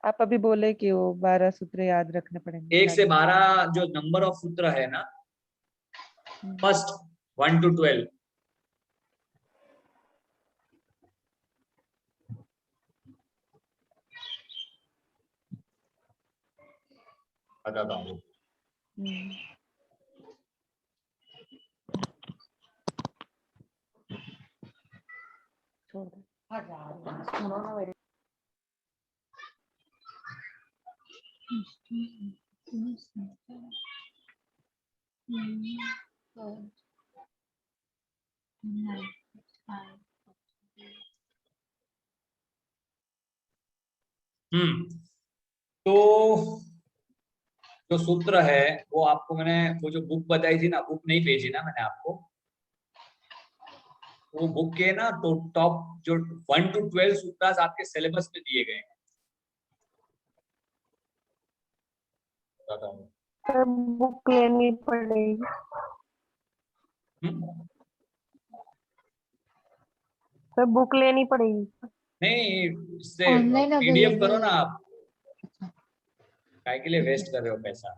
Speaker 3: आप अभी बोले कि वो 12 सूत्र याद रखने पड़ेंगे।
Speaker 1: 1 से 12 जो नंबर ऑफ सूत्र है ना, फर्स्ट 1 to 12, बताता हूँ।
Speaker 3: छोड़ दो। सुनो ना मेरी।
Speaker 1: तो जो सूत्र है वो आपको मैंने वो जो बुक बताई थी ना, बुक नहीं भेजी ना मैंने आपको, वो बुक के ना तो टॉप जो 1 to 12 सूत्र आपके सिलेबस में दिए गए हैं। बताता हूँ।
Speaker 3: सर बुक लेनी पड़ेगी। सर बुक लेनी पड़ेगी।
Speaker 1: नहीं, इससे
Speaker 2: ऑनलाइन
Speaker 1: पीडीएफ करो
Speaker 2: अवेलेबल
Speaker 1: ना
Speaker 2: है।
Speaker 1: आप, काय के लिए वेस्ट कर रहे हो पैसा।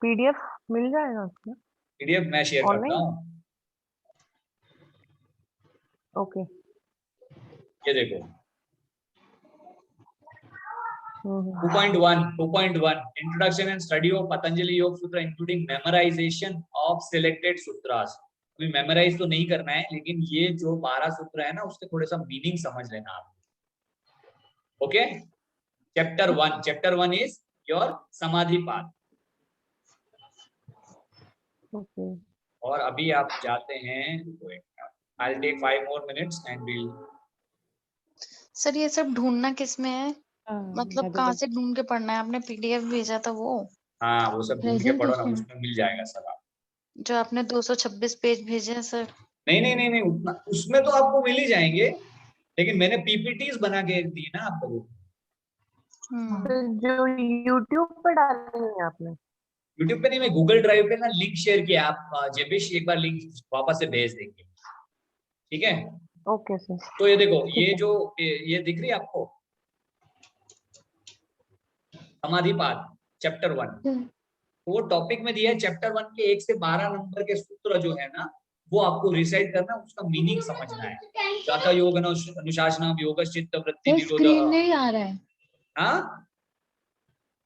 Speaker 3: पीडीएफ मिल जाएगा उसमें?
Speaker 1: पीडीएफ मैं शेयर करता हूँ।
Speaker 3: ओके,
Speaker 1: ये देखो 2.1 introduction and study of Patanjali योग सूत्र इंक्लूडिंग मेमोराइजेशन ऑफ सिलेक्टेड सूत्रास। अभी मेमोराइज तो नहीं करना है, लेकिन ये जो 12 सूत्र है ना, उसके थोड़े सा मीनिंग समझ लेना आप। Okay, chapter 1 is your Samadhipada.
Speaker 3: Okay.
Speaker 1: और अभी आप जाते हैं, I'll take 5 more minutes and we'll
Speaker 5: sir ये सब ढूंढना किस में है, मतलब
Speaker 3: मैं
Speaker 5: कहाँ
Speaker 3: तो
Speaker 5: से ढूंढ के पढ़ना है? आपने पीडीएफ भेजा था वो
Speaker 1: हाँ वो सब ढूंढ के पढ़ो ना,
Speaker 2: Presentation.
Speaker 1: उसमें मिल जाएगा सब आप।
Speaker 5: जो आपने 226 पेज भेजे हैं सर?
Speaker 1: नहीं उतना उसमें तो आपको मिल ही जाएंगे, लेकिन मैंने पीपीटीज बना के दी ना आप लोगों को।
Speaker 3: जो यूट्यूब पर डाली है आपने?
Speaker 1: यूट्यूब पे नहीं, मैं गूगल ड्राइव पे ना लिंक शेयर किया, आप जेबिश एक बार लिंक वापस से भेज देंगे, ठीक है?
Speaker 3: Okay sir.
Speaker 1: तो ये देखो,
Speaker 3: ठीक
Speaker 1: ये
Speaker 3: है।
Speaker 1: जो ये दिख रही है आपको समाधिपाद चैप्टर 1, तो वो टॉपिक में दिया है चैप्टर 1 के 1 से 12 नंबर के सूत्र जो है ना, वो आपको रिसाइट करना, उसका मीनिंग समझना है। जाता योग अनुशासनम योगश्चित्त वृत्ति
Speaker 2: सर
Speaker 1: निरोध।
Speaker 2: स्क्रीन नहीं आ रहा है,
Speaker 1: हाँ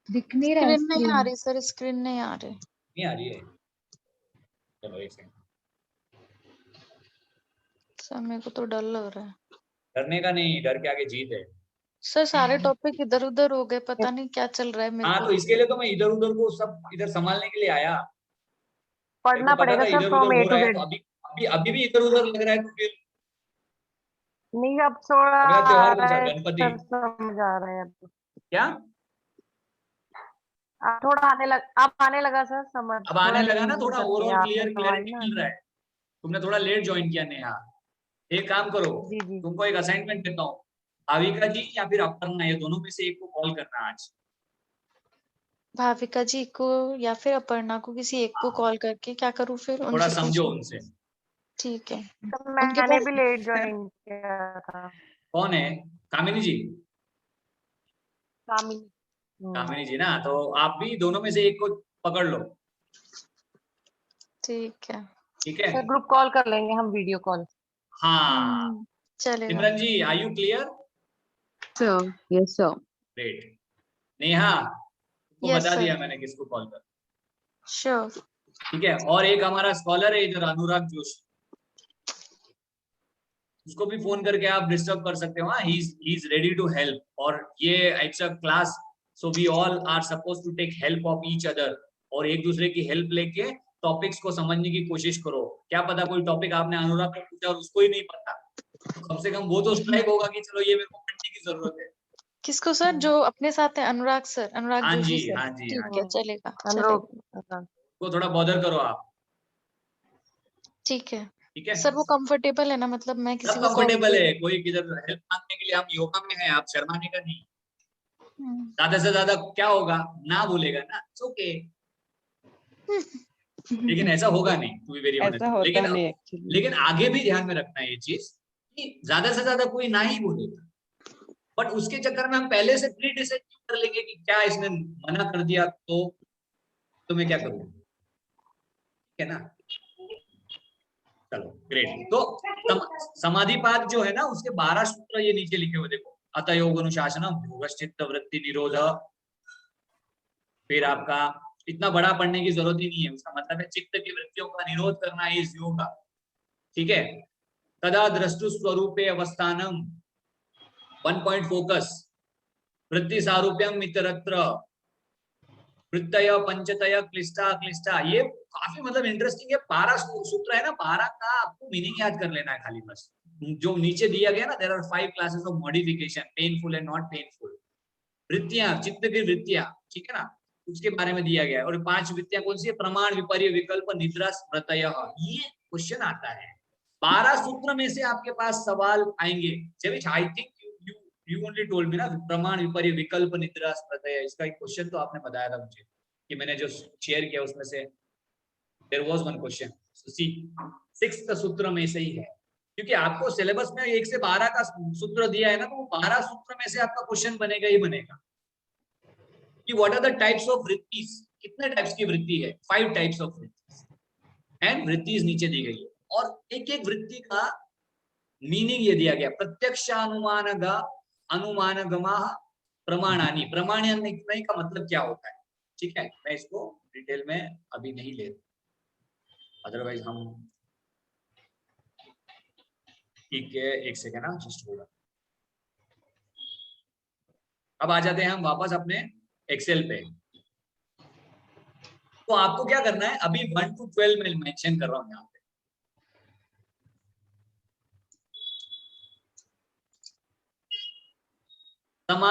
Speaker 2: दिख नहीं रहा है
Speaker 5: स्क्रीन नहीं आ
Speaker 2: स्क्रीन।
Speaker 5: रही सर, स्क्रीन नहीं आ रही।
Speaker 1: नहीं आ रही है, चलो एक सेकंड।
Speaker 5: सर मेरे को तो डर लग रहा है
Speaker 1: डरने का नहीं, डर के आगे जीत है।
Speaker 5: सर, सारे टॉपिक इधर उधर हो गए, पता नहीं क्या चल रहा है मेरे
Speaker 1: हाँ
Speaker 5: को।
Speaker 1: तो इसके लिए तो मैं इधर उधर को सब इधर संभालने के लिए आया। मेरे
Speaker 3: पढ़ना
Speaker 1: को पता
Speaker 3: पड़ेगा
Speaker 1: था
Speaker 3: सर
Speaker 1: इधर
Speaker 3: फ्रॉम
Speaker 1: उधर
Speaker 3: ए
Speaker 1: हो
Speaker 3: टू
Speaker 1: रहा है, तो
Speaker 3: जेड।
Speaker 1: अभी अभी अभी भी इधर उधर लग रहा है, तो फिर
Speaker 3: नहीं अब थोड़ा
Speaker 1: अगला
Speaker 3: आ
Speaker 1: त्योहार कौन
Speaker 3: रहा
Speaker 1: सा,
Speaker 3: है
Speaker 1: गणपति
Speaker 3: सर, समझ आ रहा है अब।
Speaker 1: क्या?
Speaker 3: अब थोड़ा आने लगा सर समझ,
Speaker 1: अब आने
Speaker 3: थोड़ा
Speaker 1: लगा ना,
Speaker 3: रिवीजन
Speaker 1: थोड़ा
Speaker 3: करके
Speaker 1: ओवरऑल
Speaker 3: आपने
Speaker 1: क्लियर
Speaker 3: सवाल
Speaker 1: क्लैरिटी
Speaker 3: ना।
Speaker 1: मिल रहा है। तुमने थोड़ा लेट ज्वाइन किया नेहा। एक काम करो,
Speaker 3: जी जी।
Speaker 1: तुमको एक असाइनमेंट देता हूँ, भाविका जी या फिर अपर्णा, ये दोनों में से एक को कॉल करना आज।
Speaker 5: भाविका जी को या फिर अपर्णा को, किसी एक को कॉल करके क्या करूँ फिर
Speaker 1: थोड़ा
Speaker 5: उनसे
Speaker 1: समझो
Speaker 5: पूछूं?
Speaker 1: उनसे।
Speaker 5: ठीक है।
Speaker 3: तो
Speaker 5: उनके
Speaker 3: मैंने
Speaker 5: पास
Speaker 3: भी लेट ज्वाइन किया था।
Speaker 1: कौन है? कामिनी जी?
Speaker 3: कामिनी।
Speaker 1: कामिनी जी ना, तो आप भी दोनों में से एक को पकड़ लो,
Speaker 5: ठीक है।
Speaker 1: ठीक है?
Speaker 3: सर ग्रुप कॉल कर लेंगे हम, वीडियो कॉल।
Speaker 1: हाँ
Speaker 5: चलेगा।
Speaker 1: Simran ji, are you clear?
Speaker 4: Sir, yes, sir.
Speaker 1: Great. Neha को
Speaker 5: यस
Speaker 1: बता
Speaker 5: सर,
Speaker 1: दिया मैंने किसको कॉल कर,
Speaker 5: श्योर।
Speaker 1: ठीक है? और एक हमारा स्कॉलर है इधर, अनुराग जोशी, उसको भी फोन करके आप डिस्टर्ब कर सकते हो। He is ready to help, और ये it's a class, so we all are suppose to take help of each other, और एक दूसरे की हेल्प लेके टॉपिक्स को समझने की कोशिश करो। क्या पता कोई टॉपिक आपने अनुराग को पूछा और उसको ही नहीं पता, तो कम से कम वो तो स्ट्राइक होगा कि चलो ये मेरे को पढ़ने की जरूरत है।
Speaker 5: किसको सर? जो अपने साथ है, अनुराग सर, अनुराग
Speaker 1: हाँ
Speaker 5: जोशी
Speaker 1: जी,
Speaker 5: सर।
Speaker 1: हाँ जी, हाँ
Speaker 5: ठीक
Speaker 1: जी,
Speaker 5: है, चलेगा
Speaker 3: अनुरोग।
Speaker 5: चलेगा।
Speaker 1: को थोड़ा बॉदर करो आप,
Speaker 5: ठीक है
Speaker 1: ठीक है?
Speaker 5: सर। वो कंफर्टेबल है ना, मतलब मैं किसी
Speaker 1: सब
Speaker 5: को कॉल
Speaker 1: कंफर्टेबल है, कोई किधर हेल्प मांगने के लिए, हम योगा में हैं, आप शर्माने का नहीं। ज्यादा से ज्यादा क्या होगा, ना बोलेगा ना, ओके, लेकिन ऐसा होगा नहीं, टू बी वेरी ऑनेस्ट।
Speaker 3: ऐसा होता
Speaker 1: लेकिन
Speaker 3: नहीं एक्चुअली।
Speaker 1: लेकिन आगे भी ध्यान में रखना है ये चीज कि ज्यादा से ज्यादा कोई ना ही बोलेगा, बट उसके चक्कर में हम पहले से प्री डिसाइड कर लेंगे कि क्या इसने मना कर दिया तो मैं क्या करूँ, ठीक है ना? चलो ग्रेट। तो समाधिपाद जो है ना, उसके 12 सूत्र ये नीचे लिखे हुए देखो। अतयोग अनुशासनम योगश्चित्त वृत्ति निरोध, फिर आपका इतना बड़ा पढ़ने की जरूरत ही नहीं है, उसका मतलब है चित्त की वृत्तियों का निरोध करना इस योगा, ठीक है? तदा द्रष्टु स्वरूपे अवस्थानम, 1 पॉइंट फोकस, वृत्ति सारूप्यम इतरत्र, वृत्तय पंचतय क्लिष्टा क्लिष्टा। ये काफी मतलब इंटरेस्टिंग है। 12 सूत्र है ना, 12 का आपको मीनिंग याद कर लेना है खाली बस। जो नीचे दिया गया ना, there are 5 classes of modification, painful and not painful. वृत्तियां, चित्त की वृत्तियां, ठीक है ना, उसके बारे में दिया गया है। और 5 वृत्तियां कौन सी है? प्रमाण, विपर्य, विकल्प, निद्रा, प्रत्यय। ये क्वेश्चन आता है 12 सूत्र में से, आपके पास सवाल आएंगे। I think you only told me ना, प्रमाण, विपर्य, विकल्प, निद्रा, प्रत्यय, इसका एक क्वेश्चन तो आपने बताया था मुझे, कि मैंने जो शेयर किया उसमें से there was one question. So see 6th सूत्र में से ही है, क्योंकि आपको सिलेबस में 1 से 12 का सूत्र दिया है ना, तो वो 12 सूत्र में से आपका क्वेश्चन बनेगा ही बनेगा कि what are the types of वृत्तिस। कितने टाइप्स की वृत्ति है? 5 टाइप्स ऑफ वृत्तिस, एंड वृत्तिस नीचे दी गई है, और एक एक वृत्ति का मीनिंग ये दिया गया। अनुमानगमा प्रमाणानि, प्रमाणानि का मतलब क्या होता है, ठीक है? मैं इसको डिटेल में अभी नहीं ले रहा, अदरवाइज हम, ठीक है, एक सेकेंड ना, जस्ट होल्ड। अब आ जाते हैं हम वापस अपने एक्सेल पे। तो आपको क्या करना है, अभी 1 to 12 में मेंशन कर रहा हूं यहाँ पे।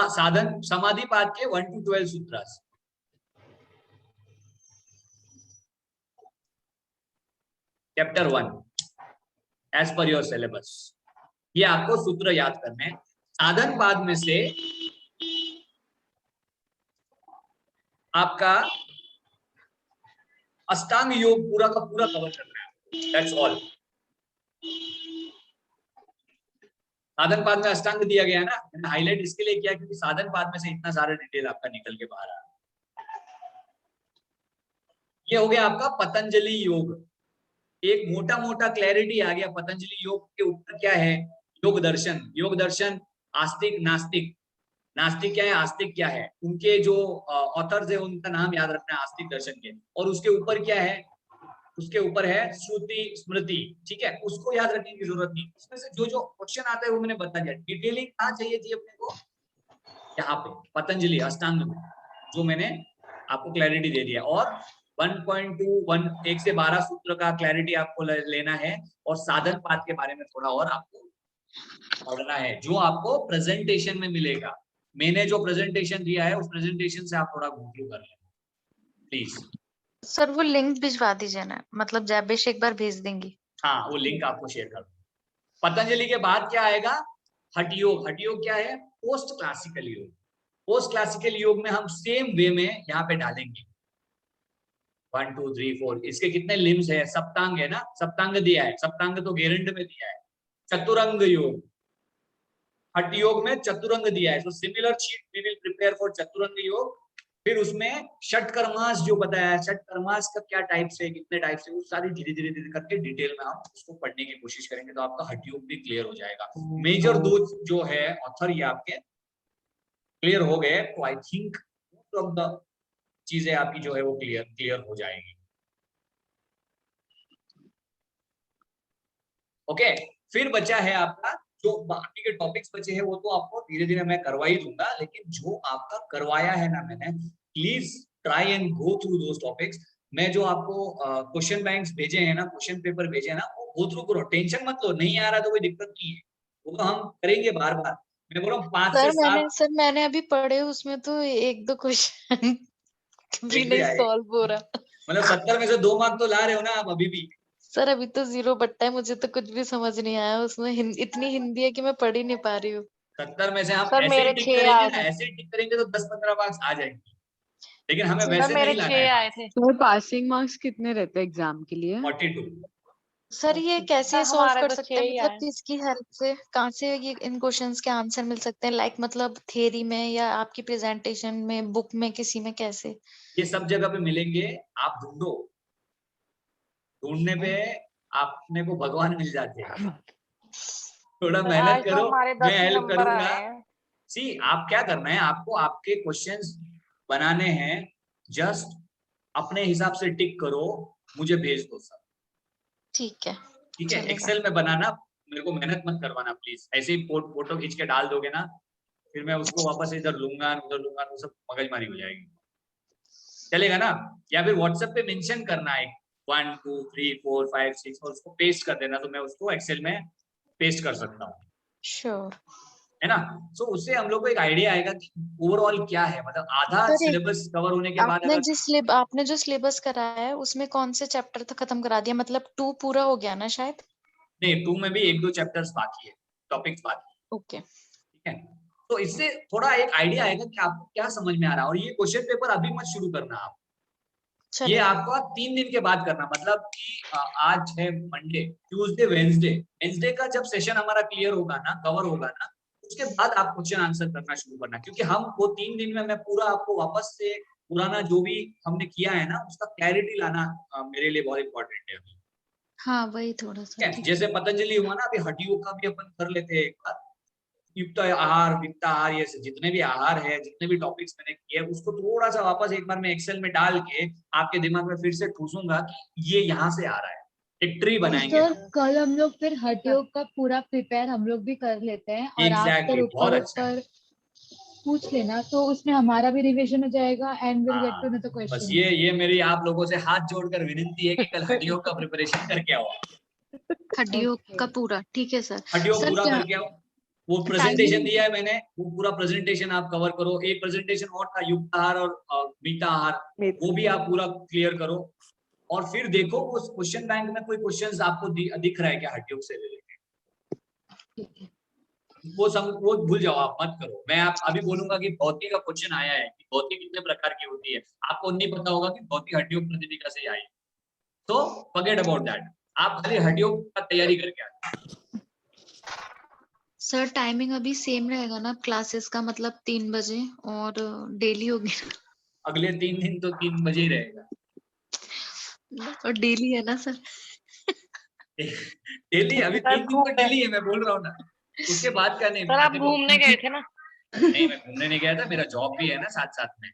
Speaker 1: साधन समाधि पाद के 1 to 12 सूत्रास। Chapter 1 as per your syllabus. ये आपको सूत्र याद करने हैं। साधन पाद में से आपका अष्टांग योग पूरा का पूरा कवर करना है, दैट्स ऑल। साधन पाद में अष्टांग दिया गया है ना, मैंने हाईलाइट इसके लिए किया क्योंकि साधन पाद में से इतना सारा डिटेल आपका निकल के बाहर आ रहा है। ये हो गया आपका पतंजलि योग। एक मोटा मोटा क्लैरिटी आ गया पतंजलि योग के ऊपर क्या है। योग दर्शन, योग दर्शन आस्तिक नास्तिक, नास्तिक क्या है आस्तिक क्या है, उनके जो ऑथर्स है उनका नाम याद रखना है आस्तिक दर्शन के। और उसके ऊपर क्या है, उसके ऊपर है श्रुति स्मृति, ठीक है, उसको याद रखने की जरूरत नहीं। उसमें से जो जो क्वेश्चन आता है वो मैंने बता दिया। डिटेलिंग कहाँ चाहिए थी अपने को, यहाँ पे पतंजलि अष्टांग में, जो मैंने आपको क्लैरिटी दे दिया। और 1.21 1 से 12 सूत्र का क्लैरिटी आपको लेना है, और साधन पाद के बारे में थोड़ा और आपको पढ़ना है, जो आपको प्रेजेंटेशन में मिलेगा। मैंने जो प्रेजेंटेशन दिया है उस प्रेजेंटेशन से आप थोड़ा गो थ्रू कर लें प्लीज।
Speaker 5: सर वो लिंक भिजवा दीजिए ना, मतलब जैबिश एक बार भेज देंगी।
Speaker 1: हाँ, वो लिंक आपको शेयर कर दूँ। पतंजलि के बाद क्या आएगा, हठ योग। हठ योग क्या है, पोस्ट क्लासिकल योग। पोस्ट क्लासिकल योग में हम सेम वे में यहाँ पे डालेंगे 1 2 3 4। इसके कितने लिम्स है, सप्तांग है ना, सप्तांग दिया है, सप्तांग तो गेरंड में दिया है। चतुरंग योग, हठ योग में चतुरंग दिया है। So similar sheet we will prepare for Chaturanga yoga. फिर उसमें षटकर्मास जो बताया है, षटकर्मास का क्या टाइप से, कितने टाइप से, वो सारी धीरे धीरे धीरे करके डिटेल में हम उसको पढ़ने की कोशिश करेंगे, तो आपका हठ योग भी क्लियर हो जाएगा। मेजर दो जो है ऑथर ये आपके क्लियर हो गए, तो I think most of the चीजें आपकी जो है वो क्लियर हो जाएगी। ओके, फिर बचा है आपका जो बाकी के टॉपिक्स बचे हैं वो तो आपको धीरे धीरे मैं करवा ही दूंगा, लेकिन जो आपका करवाया है ना मैंने, please try and go through those topics. मैं जो आपको क्वेश्चन बैंक्स भेजे हैं ना, क्वेश्चन पेपर भेजे हैं ना, वो गो थ्रू करो, टेंशन मत लो। नहीं आ रहा तो कोई दिक्कत नहीं है, वो तो हम करेंगे बार बार। मैं बोल रहा हूँ 5 से 7
Speaker 5: सर मैंने अभी पढ़े, उसमें तो 1-2 क्वेश्चन भी नहीं सॉल्व हो रहा।
Speaker 1: मतलब 70 में से 2 मार्क तो ला रहे हो ना आप अभी भी।
Speaker 5: सर अभी तो 0 बट्टा है, मुझे तो कुछ भी समझ नहीं आया उसमें। इतनी हिंदी है कि मैं पढ़ ही नहीं पा रही हूँ।
Speaker 1: 70 में से हम
Speaker 7: सर
Speaker 1: ऐसे ही
Speaker 7: मेरे
Speaker 1: टिक
Speaker 7: 6
Speaker 1: करेंगे
Speaker 7: आए
Speaker 1: ना,
Speaker 7: थे।
Speaker 1: ऐसे ही टिक करेंगे तो 10-15 मार्क्स आ जाएंगे, लेकिन हमें
Speaker 7: सर
Speaker 1: वैसे
Speaker 7: मेरे
Speaker 1: नहीं लाना
Speaker 7: 6
Speaker 1: है।
Speaker 7: आए थे।
Speaker 4: तो पासिंग मार्क्स कितने रहते हैं एग्जाम के लिए?
Speaker 1: 42।
Speaker 5: सर ये कैसे
Speaker 7: सर
Speaker 5: सॉल्व
Speaker 7: हमारे
Speaker 5: कर
Speaker 7: तो
Speaker 5: सकते
Speaker 7: 6
Speaker 5: हैं,
Speaker 7: ही
Speaker 5: मतलब
Speaker 7: आए।
Speaker 5: किसकी हेल्प से, कहाँ से ये इन क्वेश्चंस के आंसर मिल सकते हैं? लाइक मतलब थियरी में या आपकी प्रेजेंटेशन में, बुक में, किसी में, कैसे?
Speaker 1: ये सब जगह पे मिलेंगे, आप ढूंढो, ढूंढने पे आपने को भगवान मिल जाते हैं। थोड़ा
Speaker 7: सर
Speaker 1: मेहनत
Speaker 7: आज तो
Speaker 1: करो,
Speaker 7: हमारे
Speaker 1: मैं
Speaker 7: 10 ही
Speaker 1: हेल्प
Speaker 7: नंबर
Speaker 1: करूंगा।
Speaker 7: आए हैं।
Speaker 1: सी आप क्या करना है, आपको आपके क्वेश्चंस बनाने हैं, जस्ट अपने हिसाब से टिक करो, मुझे भेज दो सब,
Speaker 5: ठीक है,
Speaker 1: ठीक है।
Speaker 5: चलेगा।
Speaker 1: एक्सेल में बनाना, मेरे को मेहनत मत करवाना प्लीज। ऐसे ही फोटो खींच के डाल दोगे ना, फिर मैं उसको वापस इधर लूंगा उधर लूंगा, तो सब मगजमारी हो जाएगी। चलेगा ना? या फिर व्हाट्सएप पे मेंशन करना है 1 2 3 4 5 6 और उसको पेस्ट कर देना, तो मैं उसको एक्सेल में पेस्ट कर सकता हूँ,
Speaker 5: श्योर।
Speaker 1: है ना। सो उससे हम लोग को एक आइडिया आएगा कि ओवरऑल क्या है, मतलब आधा
Speaker 5: सर
Speaker 1: सिलेबस कवर होने के बाद अगर
Speaker 5: आपने जो सिलेबस कराया है उसमें कौन से चैप्टर तक खत्म करा दिया? मतलब 2 पूरा हो गया ना शायद?
Speaker 1: नहीं, 2 में भी 1-2 चैप्टर्स बाकी है, टॉपिक्स बाकी है,
Speaker 5: ओके।
Speaker 1: ठीक है। तो इससे थोड़ा एक आइडिया आएगा कि आपको क्या समझ में आ रहा है। और ये क्वेश्चन पेपर अभी मत शुरू करना आप, ये
Speaker 5: चलेगा।
Speaker 1: आपको 3 दिन के बाद करना। मतलब कि आज है मंडे, ट्यूसडे, वेंसडे का जब सेशन हमारा क्लियर होगा ना, कवर होगा ना, उसके बाद आप क्वेश्चन आंसर करना शुरू करना, क्योंकि हम वो 3 दिन में मैं पूरा आपको वापस से पुराना जो भी हमने किया है ना उसका क्लैरिटी लाना मेरे लिए बहुत इंपॉर्टेंट है अभी।
Speaker 5: हाँ वही थोड़ा सा,
Speaker 1: ठीक है,
Speaker 5: ठीक।
Speaker 1: जैसे पतंजलि हुआ ना, अभी हड्डियों का भी अपन कर लेते हैं एक बार। युक्त आहार, वित्त आहार, ये जितने भी आहार है, जितने भी टॉपिक्स मैंने किए, उसको थोड़ा सा वापस एक बार मैं एक्सेल में डाल के आपके दिमाग में फिर से ठूसूंगा कि ये यहाँ से आ रहा है, एक ट्री बनाएंगे।
Speaker 2: सर कल हम लोग फिर हठ योग का पूरा प्रिपेयर हम लोग भी कर लेते हैं, और आप
Speaker 1: एग्जैक्टली,
Speaker 2: सर
Speaker 1: बहुत
Speaker 2: ऊपर
Speaker 1: अच्छा है।
Speaker 2: ऊपर पूछ लेना तो उसमें हमारा भी रिवीजन हो जाएगा and will get to know the
Speaker 1: बस
Speaker 2: क्वेश्चन।
Speaker 1: ये मेरी आप लोगों से हाथ जोड़कर विनती है कि कल हड्डियों का प्रिपरेशन करके आओ,
Speaker 5: हड्डियों
Speaker 2: Okay.
Speaker 5: का पूरा ठीक है सर।
Speaker 1: हड्डियों
Speaker 5: सर
Speaker 1: पूरा
Speaker 5: क्या
Speaker 1: करके आओ। वो प्रेजेंटेशन
Speaker 5: टाइमिंग?
Speaker 1: दिया है मैंने, वो पूरा प्रेजेंटेशन आप कवर करो। एक प्रेजेंटेशन और था युक्त आहार और मीठा आहार, वो भी आप पूरा क्लियर करो। और फिर देखो उस क्वेश्चन बैंक में कोई क्वेश्चंस आपको दिख रहा है क्या हड्डियों से रिलेटेड, वो भूल जाओ, आप मत करो। मैं आप अभी बोलूंगा कि भौतिक का क्वेश्चन आया है कि भौतिक कितने प्रकार की होती है, आपको नहीं पता होगा कि भौतिक हड्डियों प्रतिदिका से आई है, तो फॉरगेट अबाउट दैट, आप खाली हड्डियों का तैयारी करके आए।
Speaker 5: सर टाइमिंग अभी सेम रहेगा ना क्लासेस का, मतलब 3 बजे, और डेली होगी
Speaker 1: अगले 3 दिन तो 3 बजे ही रहेगा।
Speaker 5: और डेली है ना सर?
Speaker 1: डेली अभी 3 दिन तो डेली है, मैं बोल रहा हूँ ना, उसके बाद का नहीं।
Speaker 7: सर आप
Speaker 1: देखो,
Speaker 7: घूमने गए थे ना?
Speaker 1: नहीं मैं घूमने नहीं गया था, मेरा जॉब भी है ना साथ साथ में।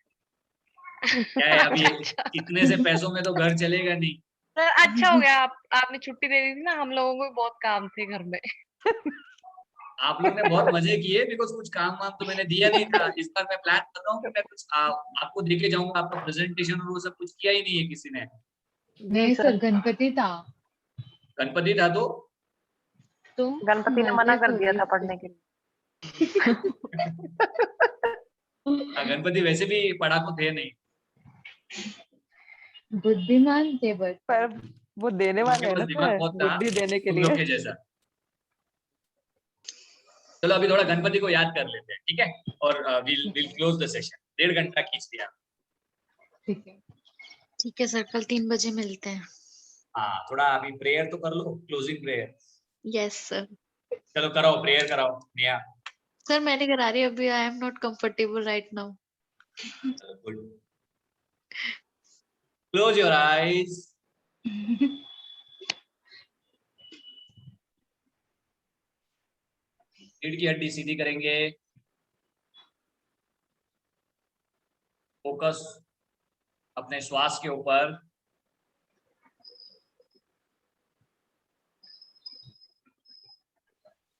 Speaker 1: क्या है अभी इतने से पैसों में तो घर चलेगा नहीं।
Speaker 7: सर अच्छा हो गया आपने छुट्टी दे दी थी ना, हम लोगों को भी बहुत काम थे घर में।
Speaker 1: आप लोग ने बहुत मजे किए, बिकॉज कुछ काम वाम तो मैंने दिया नहीं था। इस बार मैं प्लान कर रहा हूँ कि मैं कुछ आपको देके जाऊंगा, आपका प्रेजेंटेशन और वो सब कुछ किया ही नहीं है किसी ने।
Speaker 2: नहीं सर, गणपति था
Speaker 1: गणपति था तो
Speaker 3: गणपति ने मना कर दिया था पढ़ने के लिए।
Speaker 1: गणपति वैसे भी पढ़ाकू थे नहीं,
Speaker 2: बुद्धिमान थे बस।
Speaker 3: पर वो देने वाले हैं ना
Speaker 1: दिमाग
Speaker 3: सर,
Speaker 1: बहुत था
Speaker 3: बुद्धि देने के
Speaker 1: तुम लोग
Speaker 3: लिए।
Speaker 1: के जैसा। चलो अभी थोड़ा गणपति को याद कर लेते हैं, ठीक है, और विल क्लोज द सेशन। 1.5 घंटा खींच दिया।
Speaker 5: ठीक है सर, कल 3 बजे मिलते हैं।
Speaker 1: हाँ, थोड़ा अभी प्रेयर तो कर लो, क्लोजिंग प्रेयर।
Speaker 5: Yes sir.
Speaker 1: चलो कराओ, प्रेयर कराओ निया।
Speaker 5: सर मैंने करा रही अभी, आई am not comfortable right now.
Speaker 1: Good, close your eyes. रीढ़ की हड्डी सीधी करेंगे, फोकस अपने श्वास के ऊपर।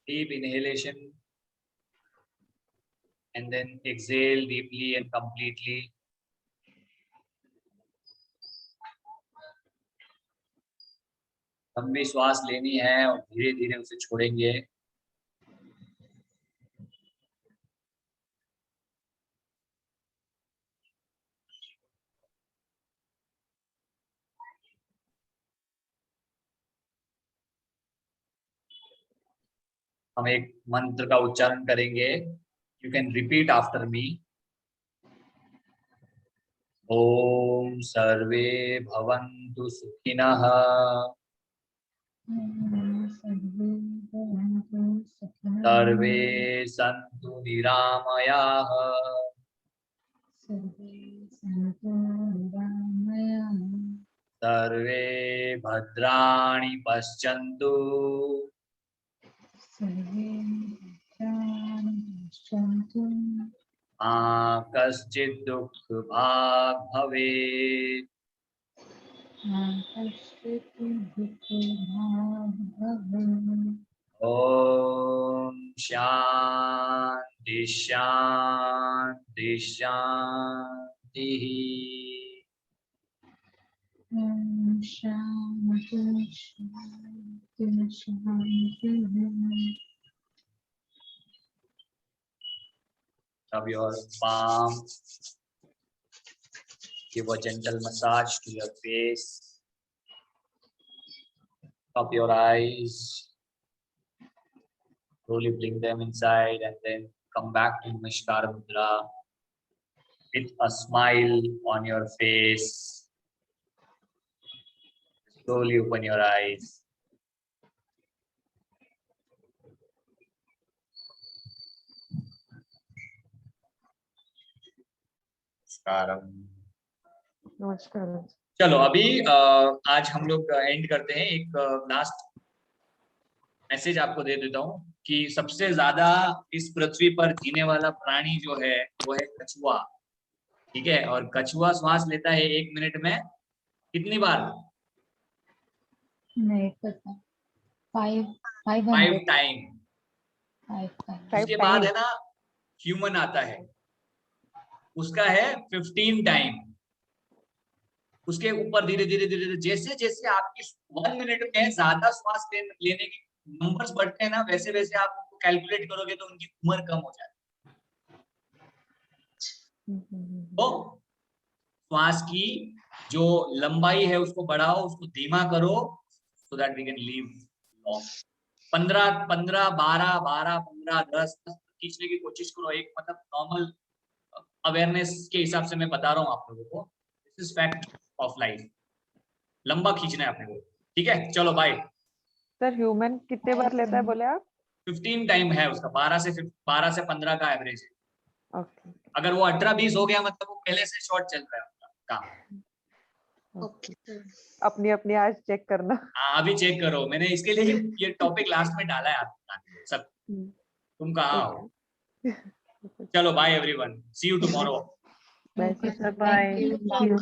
Speaker 1: Deep inhalation and then exhale deeply and completely. लंबी श्वास लेनी है और धीरे धीरे उसे छोड़ेंगे। हम एक मंत्र का उच्चारण करेंगे, you can repeat after me. ओम सर्वे भवन्तु सुखिनः, सर्वे सन्तु निरामयाः, सर्वे भद्राणि पश्यन्तु, मा कश्चित् दुःखभाग् भवेत्। ओम शांति शांति शांति। Rub your palm, give a gentle massage to your face, cup your eyes, slowly bring them inside and then come back to Namaskar Mudra with a smile on your face. Slowly open your eyes.
Speaker 3: नमस्कार।
Speaker 1: चलो अभी आज हम लोग and करते हैं। एक last message आपको दे देता हूँ कि सबसे ज्यादा इस पृथ्वी पर जीने वाला प्राणी जो है वो है कछुआ, ठीक है। और कछुआ श्वास लेता है 1 मिनट में कितनी बार?
Speaker 2: नहीं पता। 5
Speaker 1: 5 टाइम।
Speaker 2: 5
Speaker 1: उसके बाद है ना ह्यूमन आता है, उसका है 15 टाइम। उसके ऊपर धीरे धीरे धीरे धीरे जैसे जैसे आपकी 1 मिनट में ज्यादा श्वास लेने की नंबर्स बढ़ते हैं ना, वैसे वैसे आप उनको कैलकुलेट करोगे तो उनकी उम्र कम हो जाती है। तो श्वास की जो लंबाई है उसको बढ़ाओ, उसको धीमा करो, so that we can live long. 15 15 12 12 15 10 खींचने की कोशिश करो। एक मतलब नॉर्मल अवेयरनेस के हिसाब से मैं बता रहा हूँ आप लोगों को, this is fact of life. लंबा खींचना है अपने को, ठीक है। चलो बाय।
Speaker 3: सर ह्यूमन कितने बार लेता है बोले आप?
Speaker 1: 15 टाइम है उसका, 12 से 15 का एवरेज है।
Speaker 3: ओके
Speaker 1: अगर वो 18-20 हो गया मतलब वो पहले से शॉर्ट चल रहा है उसका काम।
Speaker 5: Okay sir.
Speaker 3: अपनी अपनी आज चेक करना।
Speaker 1: हाँ अभी चेक करो, मैंने इसके लिए ये टॉपिक लास्ट में डाला है आपके सब। तुम कहाँ हो? चलो bye everyone, see you tomorrow.
Speaker 3: Bye
Speaker 2: Okay,
Speaker 3: sir,
Speaker 2: sir.
Speaker 3: Bye.
Speaker 2: Thank you.